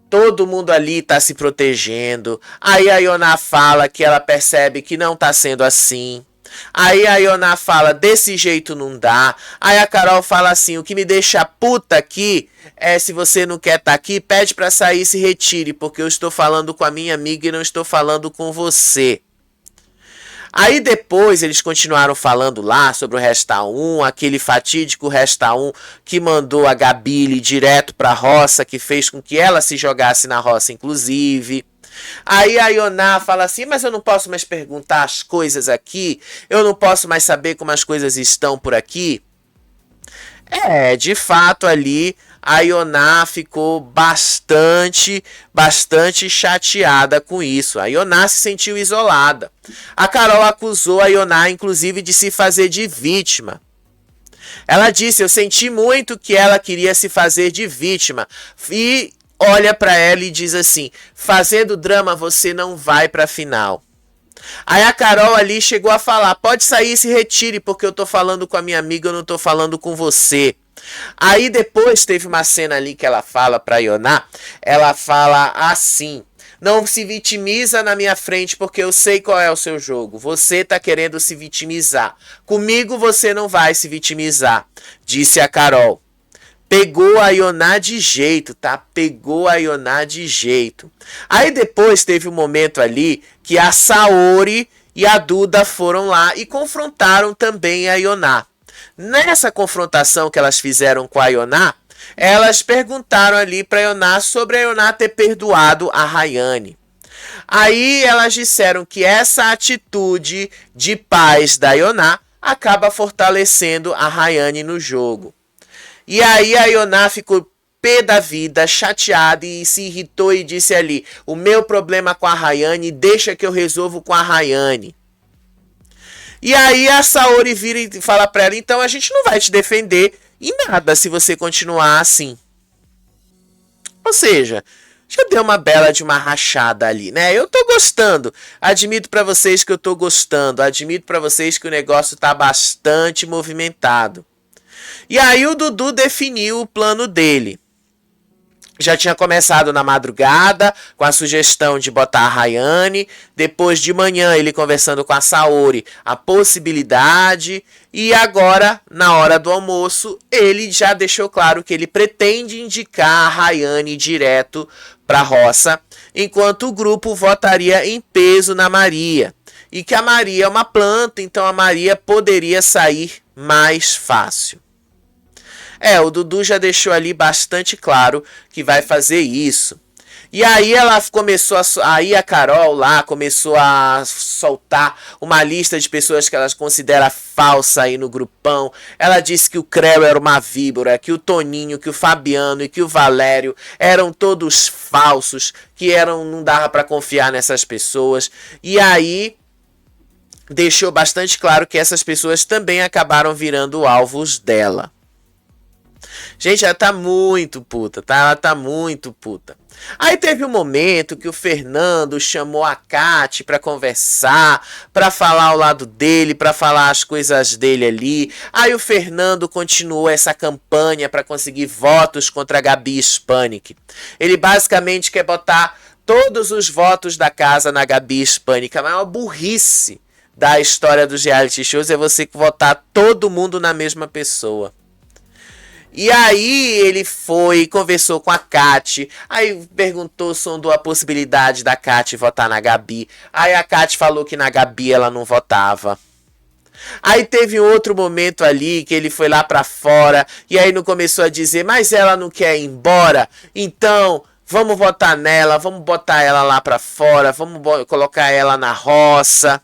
todo mundo ali tá se protegendo. Aí a Ioná fala que ela percebe que não tá sendo assim. Aí a Ioná fala, desse jeito não dá. Aí a Carol fala assim, o que me deixa puta aqui é, se você não quer estar aqui, pede pra sair e se retire, porque eu estou falando com a minha amiga e não estou falando com você. Aí depois eles continuaram falando lá sobre o Resta 1, aquele fatídico Resta 1 que mandou a Gabi direto pra roça, que fez com que ela se jogasse na roça inclusive. Aí a Ioná fala assim, mas eu não posso mais perguntar as coisas aqui, eu não posso mais saber como as coisas estão por aqui. De fato ali a Ioná ficou bastante chateada com isso. A Ioná se sentiu isolada. A Carol acusou a Ioná, inclusive, de se fazer de vítima. Ela disse, eu senti muito que ela queria se fazer de vítima. E olha para ela e diz assim, fazendo drama você não vai para a final. Aí a Carol ali chegou a falar, pode sair e se retire, porque eu tô falando com a minha amiga, eu não tô falando com você. Aí depois teve uma cena ali que ela fala pra Ioná, ela fala assim, não se vitimiza na minha frente porque eu sei qual é o seu jogo, você tá querendo se vitimizar, comigo você não vai se vitimizar, disse a Carol. Pegou a Ioná de jeito, tá? Pegou a Ioná de jeito. Aí depois teve um momento ali que a Saori e a Duda foram lá e confrontaram também a Ioná. Nessa confrontação que elas fizeram com a Ioná, elas perguntaram ali para a Ioná sobre a Ioná ter perdoado a Rayane. Aí elas disseram que essa atitude de paz da Ioná acaba fortalecendo a Rayane no jogo. E aí a Ioná ficou pé da vida, chateada e se irritou e disse ali, o meu problema com a Rayane, deixa que eu resolvo com a Rayane. E aí a Saori vira e fala pra ela, então a gente não vai te defender em nada se você continuar assim. Ou seja, já deu uma bela de uma rachada ali, né? Eu tô gostando, admito pra vocês que eu tô gostando, admito pra vocês que o negócio tá bastante movimentado. E aí o Dudu definiu o plano dele. Já tinha começado na madrugada com a sugestão de botar a Rayane. Depois de manhã ele conversando com a Saori a possibilidade. E agora, na hora do almoço, ele já deixou claro que ele pretende indicar a Rayane direto para a roça. Enquanto o grupo votaria em peso na Maria. E que a Maria é uma planta, então a Maria poderia sair mais fácil. O Dudu já deixou ali bastante claro que vai fazer isso. E aí ela começou aí a Carol lá começou a soltar uma lista de pessoas que ela considera falsa aí no grupão. Ela disse que o Creu era uma víbora, que o Toninho, que o Fabiano e que o Valério eram todos falsos, que não dava para confiar nessas pessoas. E aí deixou bastante claro que essas pessoas também acabaram virando alvos dela. Gente, ela tá muito puta, tá? Ela tá muito puta. Aí teve um momento que o Fernando chamou a Kati pra conversar, pra falar ao lado dele, pra falar as coisas dele ali. Aí o Fernando continuou essa campanha pra conseguir votos contra a Gabi Hispanic. Ele basicamente quer botar todos os votos da casa na Gabi Hispanic. A maior burrice da história dos reality shows é você votar todo mundo na mesma pessoa. E aí ele foi, conversou com a Kati, aí perguntou, sondou a possibilidade da Kati votar na Gabi. Aí a Kati falou que na Gabi ela não votava. Aí teve outro momento ali que ele foi lá pra fora e aí não começou a dizer, mas ela não quer ir embora, então vamos votar nela, vamos botar ela lá pra fora, vamos colocar ela na roça.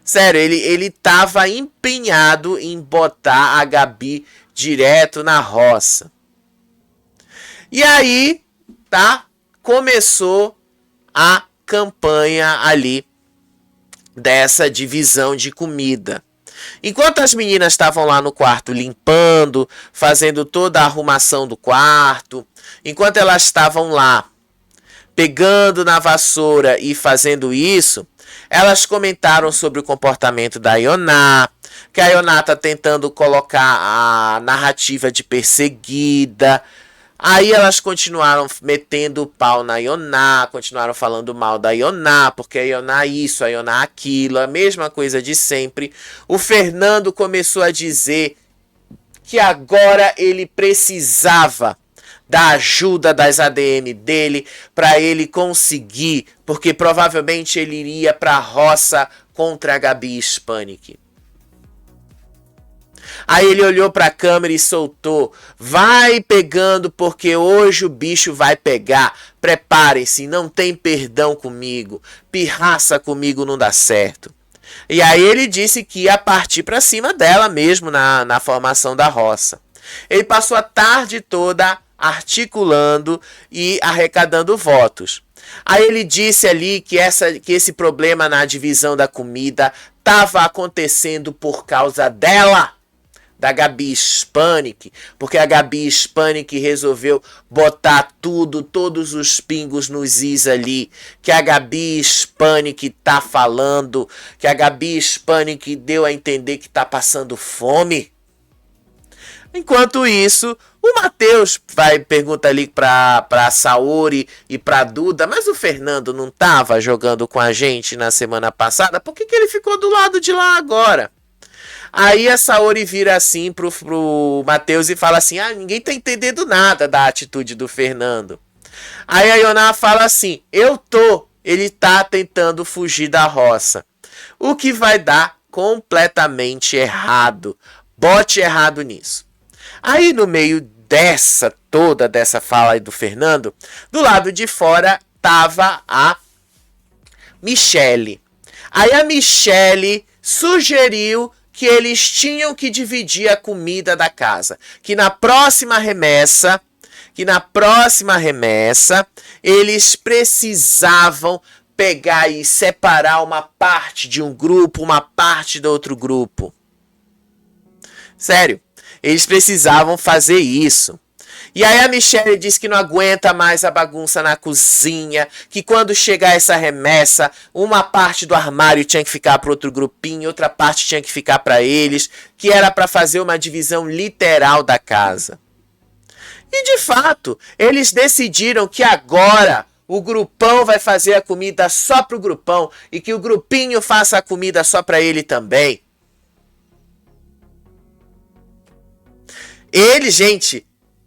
Sério, ele tava empenhado em botar a Gabi direto na roça. E aí, tá? Começou a campanha ali dessa divisão de comida. Enquanto as meninas estavam lá no quarto limpando, fazendo toda a arrumação do quarto, enquanto elas estavam lá pegando na vassoura e fazendo isso, elas comentaram sobre o comportamento da Ioná, que a Ioná tá tentando colocar a narrativa de perseguida. Aí elas continuaram metendo o pau na Ioná, continuaram falando mal da Ioná, porque a Ioná isso, a Ioná aquilo, a mesma coisa de sempre. O Fernando começou a dizer que agora ele precisava da ajuda das ADM dele para ele conseguir, porque provavelmente ele iria para a roça contra a Gabi Hispanic. Aí ele olhou para a câmera e soltou: vai pegando porque hoje o bicho vai pegar. Preparem-se, não tem perdão comigo. Pirraça comigo não dá certo. E aí ele disse que ia partir para cima dela mesmo na formação da roça. Ele passou a tarde toda articulando e arrecadando votos. Aí ele disse ali que esse problema na divisão da comida estava acontecendo por causa dela, da Gabi Hispanic, porque a Gabi Hispanic resolveu botar todos os pingos nos is ali, que a Gabi Hispanic tá falando, que a Gabi Hispanic deu a entender que tá passando fome. Enquanto isso, o Matheus pergunta ali pra Saori e pra Duda: mas o Fernando não tava jogando com a gente na semana passada? Por que ele ficou do lado de lá agora? Aí a Saori vira assim pro Matheus e fala assim: ninguém tá entendendo nada da atitude do Fernando. Aí a Ioná fala assim: ele tá tentando fugir da roça. O que vai dar completamente errado. Bote errado nisso. Aí no meio dessa fala aí do Fernando, do lado de fora tava a Michele. Aí a Michele sugeriu que eles tinham que dividir a comida da casa, que na próxima remessa eles precisavam pegar e separar uma parte de um grupo, uma parte do outro grupo. Sério, eles precisavam fazer isso. E aí a Michele disse que não aguenta mais a bagunça na cozinha, que quando chegar essa remessa, uma parte do armário tinha que ficar para outro grupinho, outra parte tinha que ficar para eles, que era para fazer uma divisão literal da casa. E de fato, eles decidiram que agora o grupão vai fazer a comida só pro grupão e que o grupinho faça a comida só para ele também.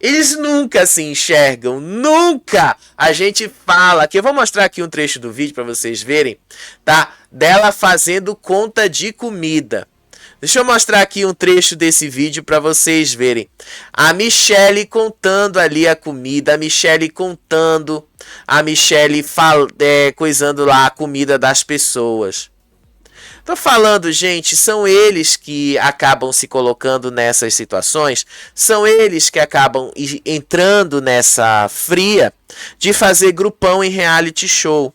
Eles nunca se enxergam, nunca. A gente fala, que eu vou mostrar aqui um trecho do vídeo para vocês verem, tá? Dela fazendo conta de comida. Deixa eu mostrar aqui um trecho desse vídeo para vocês verem. A Michele contando ali a comida, a Michele contando, a Michele coisando lá a comida das pessoas. Tô falando, gente, são eles que acabam se colocando nessas situações, são eles que acabam entrando nessa fria de fazer grupão em reality show.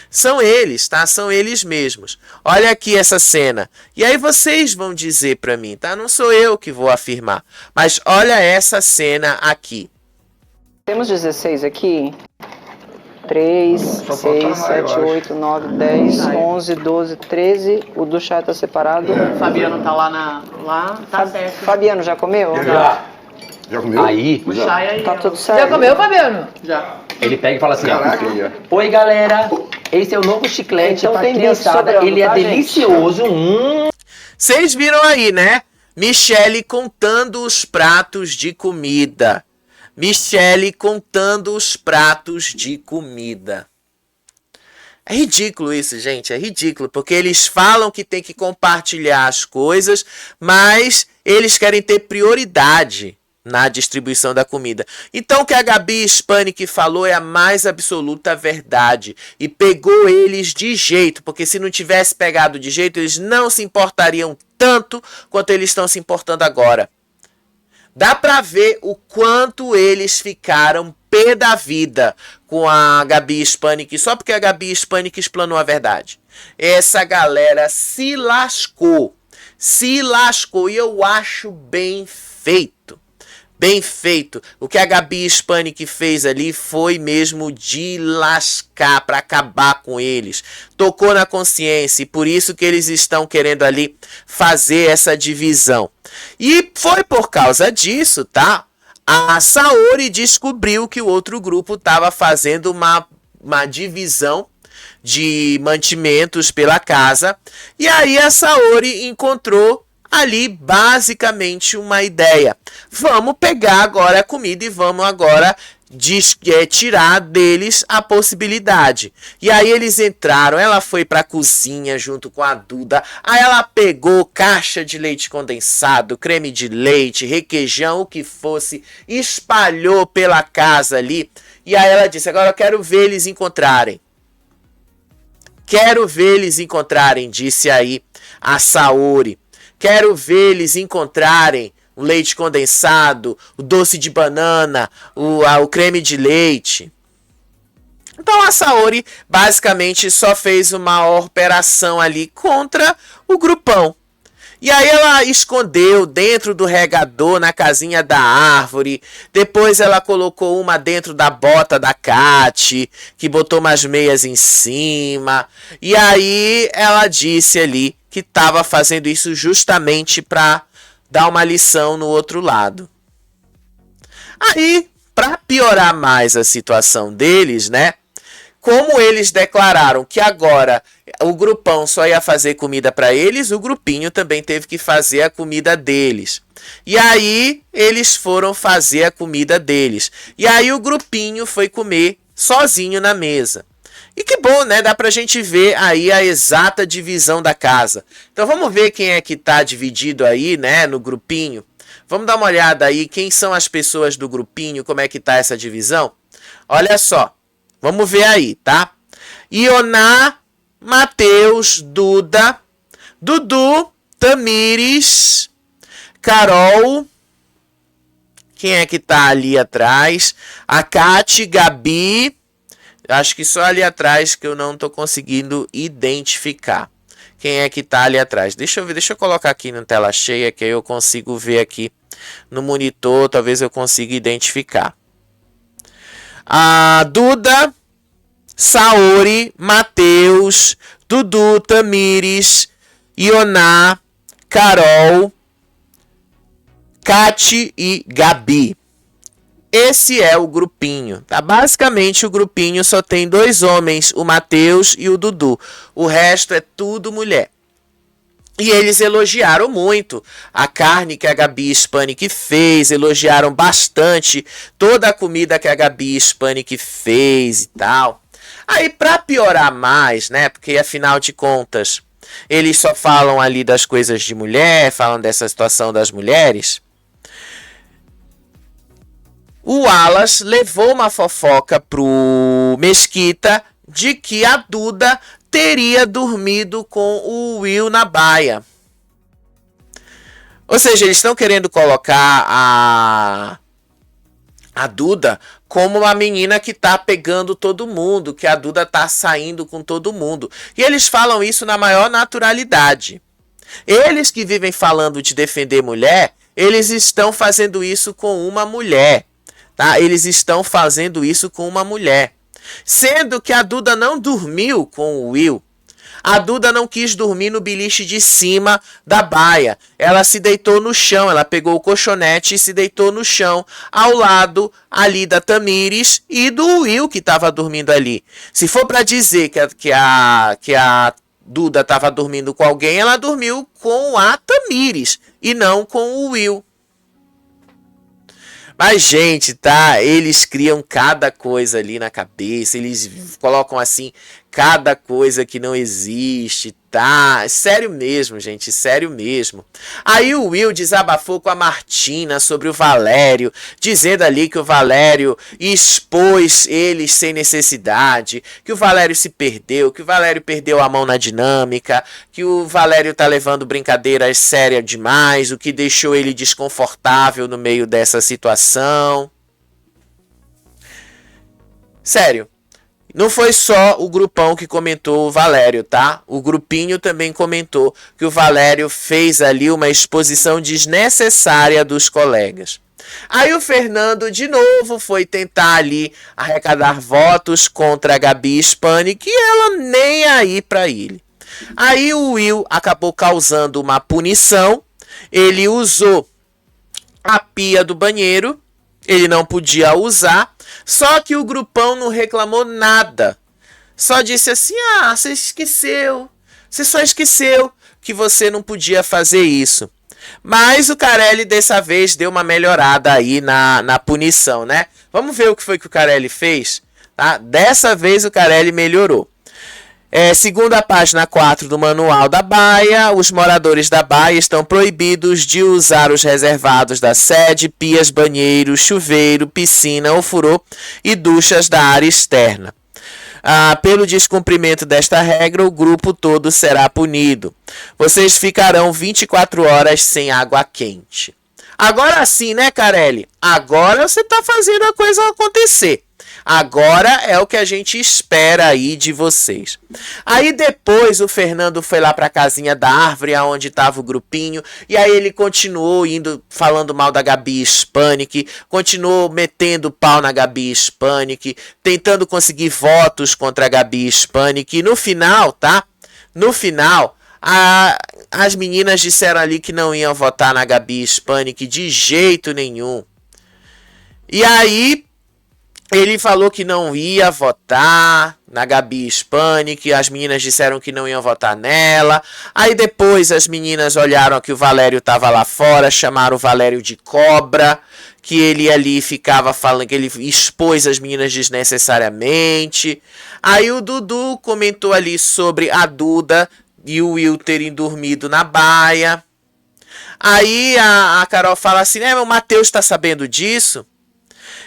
São eles, tá? São eles mesmos. Olha aqui essa cena. E aí vocês vão dizer pra mim, tá? Não sou eu que vou afirmar, mas olha essa cena aqui. Temos 16 aqui. 3, 6, 7, 8, 9, 10, 11, 12, 13. O do chá tá separado. O Fabiano tá lá tá certo. Fabiano já comeu? Já comeu? Aí, o chá aí. Tá tudo certo. Já comeu, Fabiano? Já. Ele pega e fala assim: Caraca, oi galera, esse é o novo chiclete então, pra tem criançada, sobrando, ele é tá, delicioso. Vocês viram aí, né? Michele contando os pratos de comida. Michele contando os pratos de comida. É ridículo isso, gente. É ridículo. Porque eles falam que tem que compartilhar as coisas, mas eles querem ter prioridade na distribuição da comida. Então o que a Gabi Hispanic falou é a mais absoluta verdade. E pegou eles de jeito. Porque se não tivesse pegado de jeito, eles não se importariam tanto quanto eles estão se importando agora. Dá pra ver o quanto eles ficaram pé da vida com a Gabi Hispanic, só porque a Gabi Hispanic explanou a verdade. Essa galera se lascou. Se lascou. E eu acho bem feito. Bem feito. O que a Gabi Hispanic fez ali foi mesmo de lascar, para acabar com eles. Tocou na consciência e por isso que eles estão querendo ali fazer essa divisão. E foi por causa disso, tá? A Saori descobriu que o outro grupo estava fazendo uma divisão de mantimentos pela casa. E aí a Saori encontrou ali basicamente uma ideia. Vamos pegar agora a comida e vamos agora tirar deles a possibilidade. E aí eles entraram, ela foi para a cozinha junto com a Duda, aí ela pegou caixa de leite condensado, creme de leite, requeijão, o que fosse, espalhou pela casa ali, e aí ela disse, agora eu quero ver eles encontrarem. Quero ver eles encontrarem, disse aí a Saori. Quero ver eles encontrarem o leite condensado, o doce de banana, o creme de leite. Então a Saori basicamente só fez uma operação ali contra o grupão. E aí ela escondeu dentro do regador, na casinha da árvore. Depois ela colocou uma dentro da bota da Kati, que botou umas meias em cima. E aí ela disse ali que estava fazendo isso justamente para dar uma lição no outro lado. Aí, para piorar mais a situação deles, né? Como eles declararam que agora o grupão só ia fazer comida para eles, o grupinho também teve que fazer a comida deles. E aí eles foram fazer a comida deles. E aí o grupinho foi comer sozinho na mesa. E que bom, né? Dá pra gente ver aí a exata divisão da casa. Então vamos ver quem é que tá dividido aí, né? No grupinho. Vamos dar uma olhada aí quem são as pessoas do grupinho, como é que tá essa divisão. Olha só. Vamos ver aí, tá? Ioná, Matheus, Duda, Dudu, Tamires, Carol. Quem é que tá ali atrás? A Kati, Gabi. Acho que só ali atrás que eu não tô conseguindo identificar. Quem é que tá ali atrás? Deixa eu ver, deixa eu colocar aqui na tela cheia que aí eu consigo ver aqui no monitor, talvez eu consiga identificar. A Duda, Saori, Matheus, Dudu, Tamires, Ioná, Carol, Kati e Gabi. Esse é o grupinho, tá? Basicamente o grupinho só tem 2 homens, o Matheus e o Dudu. O resto é tudo mulher. E eles elogiaram muito a carne que a Gabi Hispanic fez, elogiaram bastante toda a comida que a Gabi Hispanic fez e tal. Aí pra piorar mais, né? Porque afinal de contas, eles só falam ali das coisas de mulher, falam dessa situação das mulheres. O Wallace levou uma fofoca pro Mesquita de que a Duda teria dormido com o Will na baia. Ou seja, eles estão querendo colocar a Duda como uma menina que tá pegando todo mundo, que a Duda tá saindo com todo mundo. E eles falam isso na maior naturalidade. Eles que vivem falando de defender mulher, eles estão fazendo isso com uma mulher. Tá? Eles estão fazendo isso com uma mulher. Sendo que a Duda não dormiu com o Will. A Duda não quis dormir no beliche de cima da baia. Ela se deitou no chão. Ela pegou o colchonete e se deitou no chão. Ao lado ali da Tamires e do Will que estava dormindo ali. Se for para dizer que a Duda estava dormindo com alguém, ela dormiu com a Tamires e não com o Will. Mas, gente, tá? Eles criam cada coisa ali na cabeça. Eles colocam, assim, cada coisa que não existe Tá, sério mesmo, gente, sério mesmo. Aí o Will desabafou com a Martina sobre o Valério, dizendo ali que o Valério expôs eles sem necessidade, que o Valério se perdeu, que o Valério perdeu a mão na dinâmica, que o Valério tá levando brincadeiras sérias demais, o que deixou ele desconfortável no meio dessa situação. Sério. Não foi só o grupão que comentou o Valério, tá? O grupinho também comentou que o Valério fez ali uma exposição desnecessária dos colegas. Aí o Fernando de novo foi tentar ali arrecadar votos contra a Gabi Hispanic e ela nem aí pra ele. Aí o Will acabou causando uma punição. Ele usou a pia do banheiro. Ele não podia usar. Só que o grupão não reclamou nada. Só disse assim, você esqueceu. Você só esqueceu que você não podia fazer isso. Mas o Carelli dessa vez deu uma melhorada aí na punição, né? Vamos ver o que foi que o Carelli fez, tá? Dessa vez o Carelli melhorou. Segundo a página 4 do Manual da Baia, os moradores da Baia estão proibidos de usar os reservados da sede, pias, banheiro, chuveiro, piscina, ofurô e duchas da área externa. Pelo descumprimento desta regra, o grupo todo será punido. Vocês ficarão 24 horas sem água quente. Agora sim, né, Carelli? Agora você está fazendo a coisa acontecer. Agora é o que a gente espera aí de vocês. Aí depois o Fernando foi lá para a casinha da árvore, onde estava o grupinho, e aí ele continuou indo falando mal da Gabi Hispanic, continuou metendo pau na Gabi Hispanic, tentando conseguir votos contra a Gabi Hispanic. E no final, tá? No final, as meninas disseram ali que não iam votar na Gabi Hispanic de jeito nenhum. E aí ele falou que não ia votar na Gabi Hispanic, as meninas disseram que não iam votar nela. Aí depois as meninas olharam que o Valério estava lá fora, chamaram o Valério de cobra, que ele ali ficava falando que ele expôs as meninas desnecessariamente. Aí o Dudu comentou ali sobre a Duda e o Will terem dormido na baia. Aí a Carol fala assim, o Matheus está sabendo disso?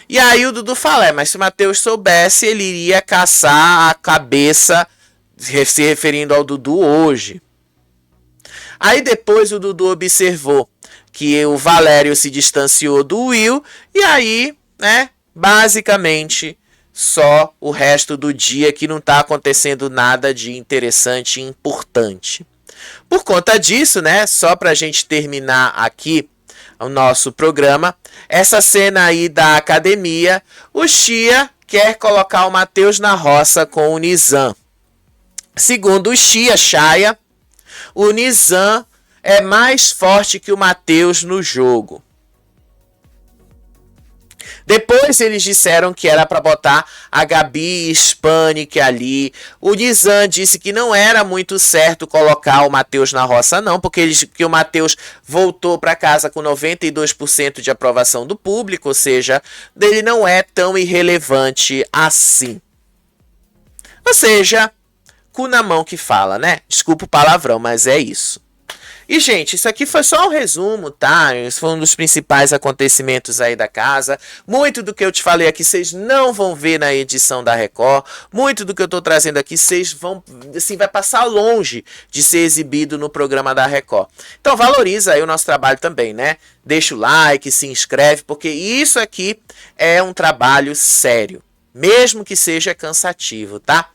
E aí o Dudu fala, mas se o Matheus soubesse, ele iria caçar a cabeça, se referindo ao Dudu hoje. Aí depois o Dudu observou que o Valério se distanciou do Will, e aí, né, basicamente, só o resto do dia que não está acontecendo nada de interessante e importante. Por conta disso, né, só para a gente terminar aqui o nosso programa, essa cena aí da academia, o Chia quer colocar o Matheus na roça com o Nizam. Segundo o Chaya, o Nizam é mais forte que o Matheus no jogo. Depois eles disseram que era para botar a Gabi Hispanic ali. O Nizam disse que não era muito certo colocar o Matheus na roça não, porque o Matheus voltou para casa com 92% de aprovação do público, ou seja, ele não é tão irrelevante assim. Ou seja, cu na mão que fala, né? Desculpa o palavrão, mas é isso. E, gente, isso aqui foi só um resumo, tá? Esse foi um dos principais acontecimentos aí da casa. Muito do que eu te falei aqui, vocês não vão ver na edição da Record. Muito do que eu tô trazendo aqui, vocês vão, assim, vai passar longe de ser exibido no programa da Record. Então, valoriza aí o nosso trabalho também, né? Deixa o like, se inscreve, porque isso aqui é um trabalho sério. Mesmo que seja cansativo, tá?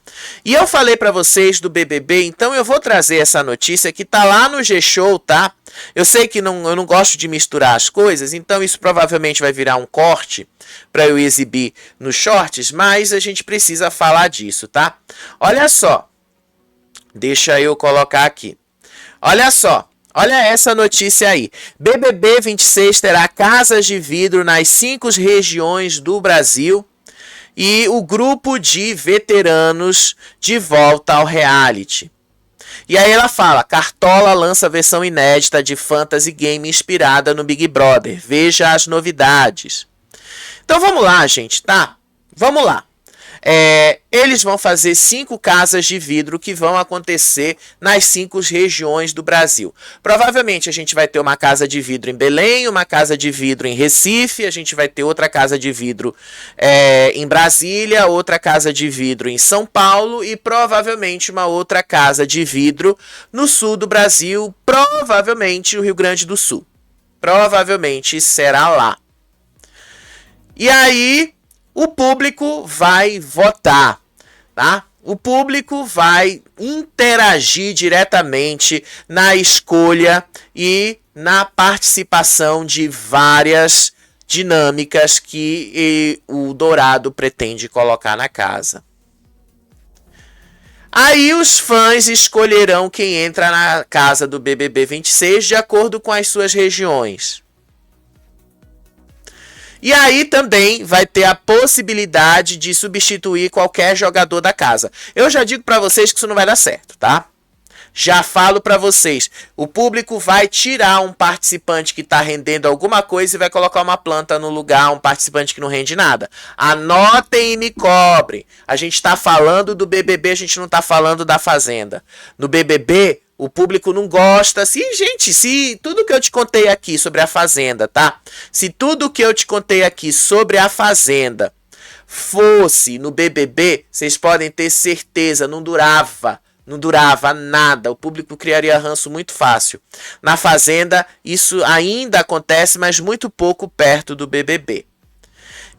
E eu falei pra vocês do BBB, então eu vou trazer essa notícia que tá lá no G-Show, tá? Eu sei que eu não gosto de misturar as coisas, então isso provavelmente vai virar um corte pra eu exibir nos shorts, mas a gente precisa falar disso, tá? Olha só, deixa eu colocar aqui. Olha só. Olha essa notícia aí. BBB 26 terá casas de vidro nas 5 regiões do Brasil. E o grupo de veteranos de volta ao reality. E aí ela fala, Cartola lança versão inédita de Fantasy Game inspirada no Big Brother. Veja as novidades. Então vamos lá, gente, tá? Vamos lá. Eles vão fazer 5 casas de vidro que vão acontecer nas 5 regiões do Brasil. Provavelmente a gente vai ter uma casa de vidro em Belém, uma casa de vidro em Recife, a gente vai ter outra casa de vidro em Brasília, outra casa de vidro em São Paulo e provavelmente uma outra casa de vidro no sul do Brasil, provavelmente o Rio Grande do Sul. Provavelmente será lá. E aí o público vai votar, tá? O público vai interagir diretamente na escolha e na participação de várias dinâmicas que o Dourado pretende colocar na casa. Aí os fãs escolherão quem entra na casa do BBB 26 de acordo com as suas regiões. E aí também vai ter a possibilidade de substituir qualquer jogador da casa. Eu já digo pra vocês que isso não vai dar certo, tá? Já falo pra vocês, o público vai tirar um participante que tá rendendo alguma coisa e vai colocar uma planta no lugar, um participante que não rende nada. Anotem e me cobrem. A gente tá falando do BBB, a gente não tá falando da Fazenda. No BBB, o público não gosta. Se tudo que eu te contei aqui sobre a Fazenda, tá? Se tudo que eu te contei aqui sobre a Fazenda fosse no BBB, vocês podem ter certeza, não durava nada. O público criaria ranço muito fácil. Na Fazenda, isso ainda acontece, mas muito pouco perto do BBB.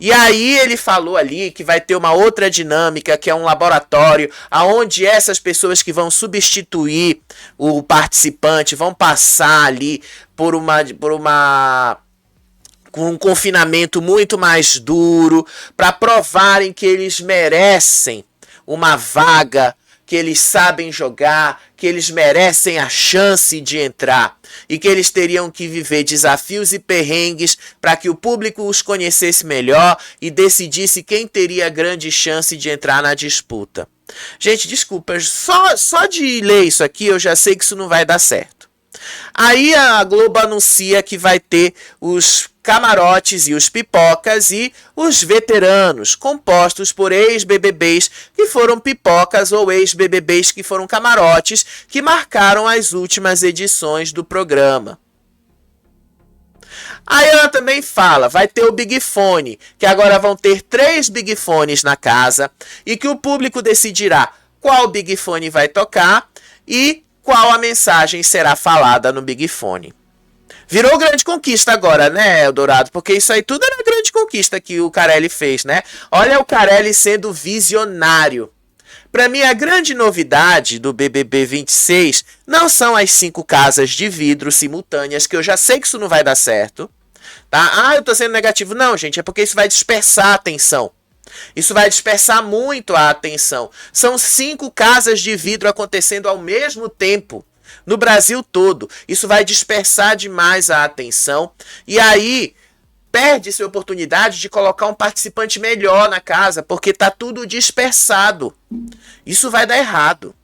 E aí ele falou ali que vai ter uma outra dinâmica, que é um laboratório, aonde essas pessoas que vão substituir o participante vão passar ali com um confinamento muito mais duro, para provarem que eles merecem uma vaga, que eles sabem jogar, que eles merecem a chance de entrar e que eles teriam que viver desafios e perrengues para que o público os conhecesse melhor e decidisse quem teria grande chance de entrar na disputa. Gente, desculpa, só de ler isso aqui eu já sei que isso não vai dar certo. Aí a Globo anuncia que vai ter os camarotes e os pipocas e os veteranos, compostos por ex-BBBs que foram pipocas ou ex-BBBs que foram camarotes, que marcaram as últimas edições do programa. Aí ela também fala, vai ter o Big Fone, que agora vão ter 3 Big Fones na casa e que o público decidirá qual Big Fone vai tocar e qual a mensagem será falada no Big Fone. Virou grande conquista agora, né, Eldorado? Porque isso aí tudo era grande conquista que o Carelli fez, né? Olha o Carelli sendo visionário. Pra mim, a grande novidade do BBB 26 não são as 5 casas de vidro simultâneas, que eu já sei que isso não vai dar certo, tá? Ah, eu tô sendo negativo. Não, gente, é porque isso vai dispersar a atenção. Isso vai dispersar muito a atenção. São 5 casas de vidro acontecendo ao mesmo tempo no Brasil todo. Isso vai dispersar demais a atenção. E aí perde-se a oportunidade de colocar um participante melhor na casa, porque tá tudo dispersado. Isso vai dar errado.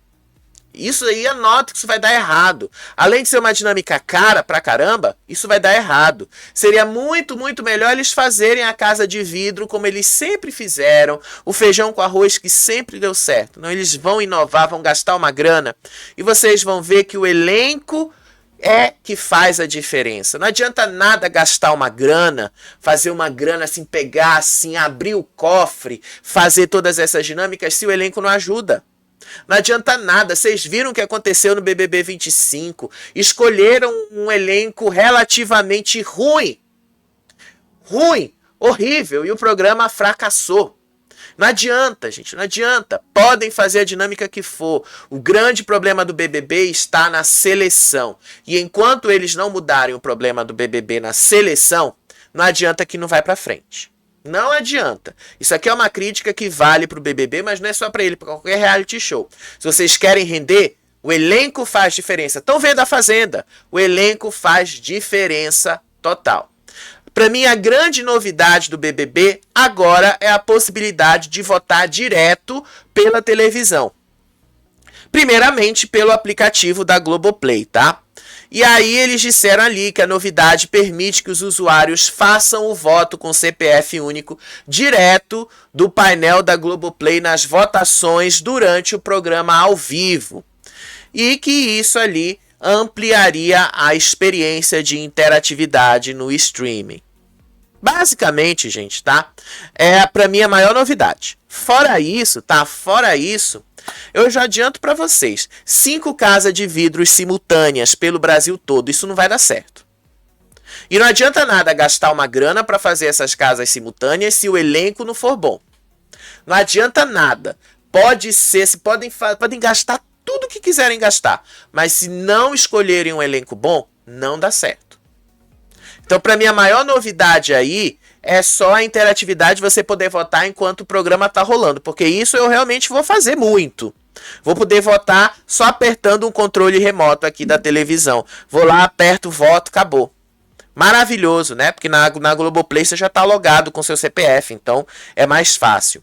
Isso aí, anota que isso vai dar errado. Além de ser uma dinâmica cara pra caramba, isso vai dar errado. Seria muito, muito melhor eles fazerem a casa de vidro como eles sempre fizeram, o feijão com arroz que sempre deu certo. Não, eles vão inovar, vão gastar uma grana e vocês vão ver que o elenco é que faz a diferença. Não adianta nada gastar uma grana, fazer uma grana assim, pegar assim, abrir o cofre, fazer todas essas dinâmicas se o elenco não ajuda. Não adianta nada. Vocês viram o que aconteceu no BBB 25. Escolheram um elenco relativamente ruim. Ruim, horrível. E o programa fracassou. Não adianta, gente. Não adianta. Podem fazer a dinâmica que for. O grande problema do BBB está na seleção. E enquanto eles não mudarem o problema do BBB na seleção, não adianta que não vai pra frente. Não adianta. Isso aqui é uma crítica que vale pro BBB, mas não é só para ele, para qualquer reality show. Se vocês querem render, o elenco faz diferença. Estão vendo a Fazenda? O elenco faz diferença total. Para mim, a grande novidade do BBB agora é a possibilidade de votar direto pela televisão. Primeiramente, pelo aplicativo da Globoplay, tá? E aí eles disseram ali que a novidade permite que os usuários façam o voto com CPF único direto do painel da Globoplay nas votações durante o programa ao vivo. E que isso ali ampliaria a experiência de interatividade no streaming. Basicamente, gente, tá? Pra mim a maior novidade. Fora isso, tá? Fora isso, eu já adianto pra vocês. 5 casas de vidros simultâneas pelo Brasil todo. Isso não vai dar certo. E não adianta nada gastar uma grana pra fazer essas casas simultâneas se o elenco não for bom. Não adianta nada. Podem gastar tudo que quiserem gastar. Mas se não escolherem um elenco bom, não dá certo. Então, para mim, a maior novidade aí é só a interatividade, você poder votar enquanto o programa tá rolando. Porque isso eu realmente vou fazer muito. Vou poder votar só apertando um controle remoto aqui da televisão. Vou lá, aperto, voto, acabou. Maravilhoso, né? Porque na Globoplay você já tá logado com seu CPF, então é mais fácil.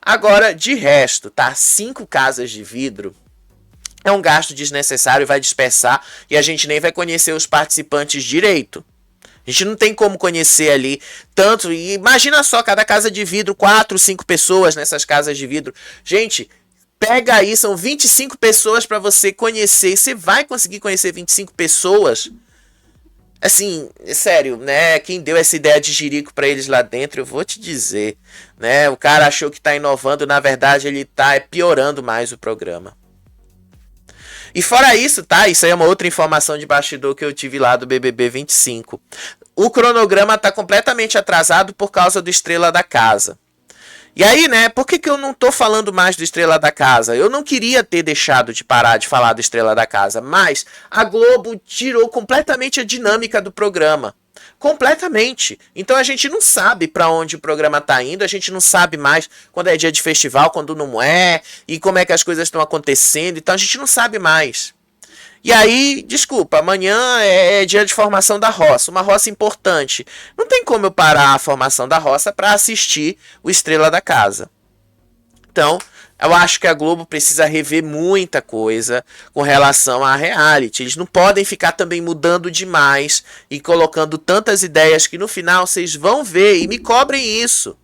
Agora, de resto, tá? 5 casas de vidro. É um gasto desnecessário, vai dispersar e a gente nem vai conhecer os participantes direito. A gente não tem como conhecer ali tanto. E imagina só, cada casa de vidro, 4, 5 pessoas nessas casas de vidro. Gente, pega aí, são 25 pessoas para você conhecer. E você vai conseguir conhecer 25 pessoas? Assim, sério, né? Quem deu essa ideia de jirico para eles lá dentro, eu vou te dizer, né? O cara achou que tá inovando, na verdade ele tá piorando mais o programa. E fora isso, tá? Isso aí é uma outra informação de bastidor que eu tive lá do BBB 25. O cronograma tá completamente atrasado por causa do Estrela da Casa. E aí, né, por que eu não tô falando mais do Estrela da Casa? Eu não queria ter deixado de parar de falar do Estrela da Casa, mas a Globo tirou completamente a dinâmica do programa. Completamente. Então a gente não sabe para onde o programa tá indo, a gente não sabe mais quando é dia de festival, quando não é, e como é que as coisas estão acontecendo, então a gente não sabe mais. E aí, desculpa, amanhã é dia de formação da roça, uma roça importante. Não tem como eu parar a formação da roça para assistir o Estrela da Casa. Então, eu acho que a Globo precisa rever muita coisa com relação a reality. Eles não podem ficar também mudando demais e colocando tantas ideias que no final vocês vão ver e me cobrem isso.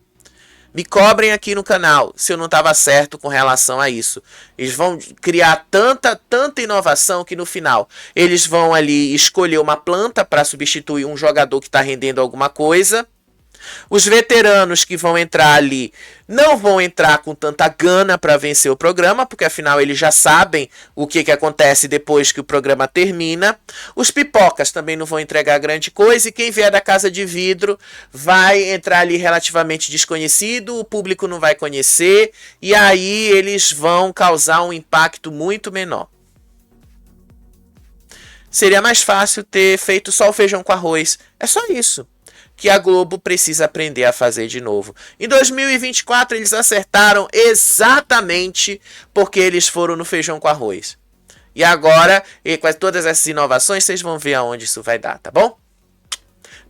Me cobrem aqui no canal se eu não estava certo com relação a isso. Eles vão criar tanta inovação que no final eles vão ali escolher uma planta para substituir um jogador que está rendendo alguma coisa. Os veteranos que vão entrar ali não vão entrar com tanta gana para vencer o programa, porque afinal eles já sabem o que acontece depois que o programa termina. Os pipocas também não vão entregar grande coisa, e quem vier da casa de vidro vai entrar ali relativamente desconhecido, o público não vai conhecer, e aí eles vão causar um impacto muito menor. Seria mais fácil ter feito só o feijão com arroz. É só isso que a Globo precisa aprender a fazer de novo. Em 2024 eles acertaram exatamente porque eles foram no feijão com arroz. E agora, com todas essas inovações, vocês vão ver aonde isso vai dar, tá bom?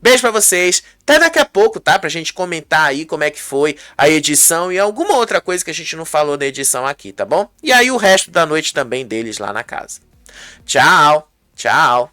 Beijo pra vocês. Até daqui a pouco, tá? Pra gente comentar aí como é que foi a edição e alguma outra coisa que a gente não falou da edição aqui, tá bom? E aí o resto da noite também deles lá na casa. Tchau, tchau.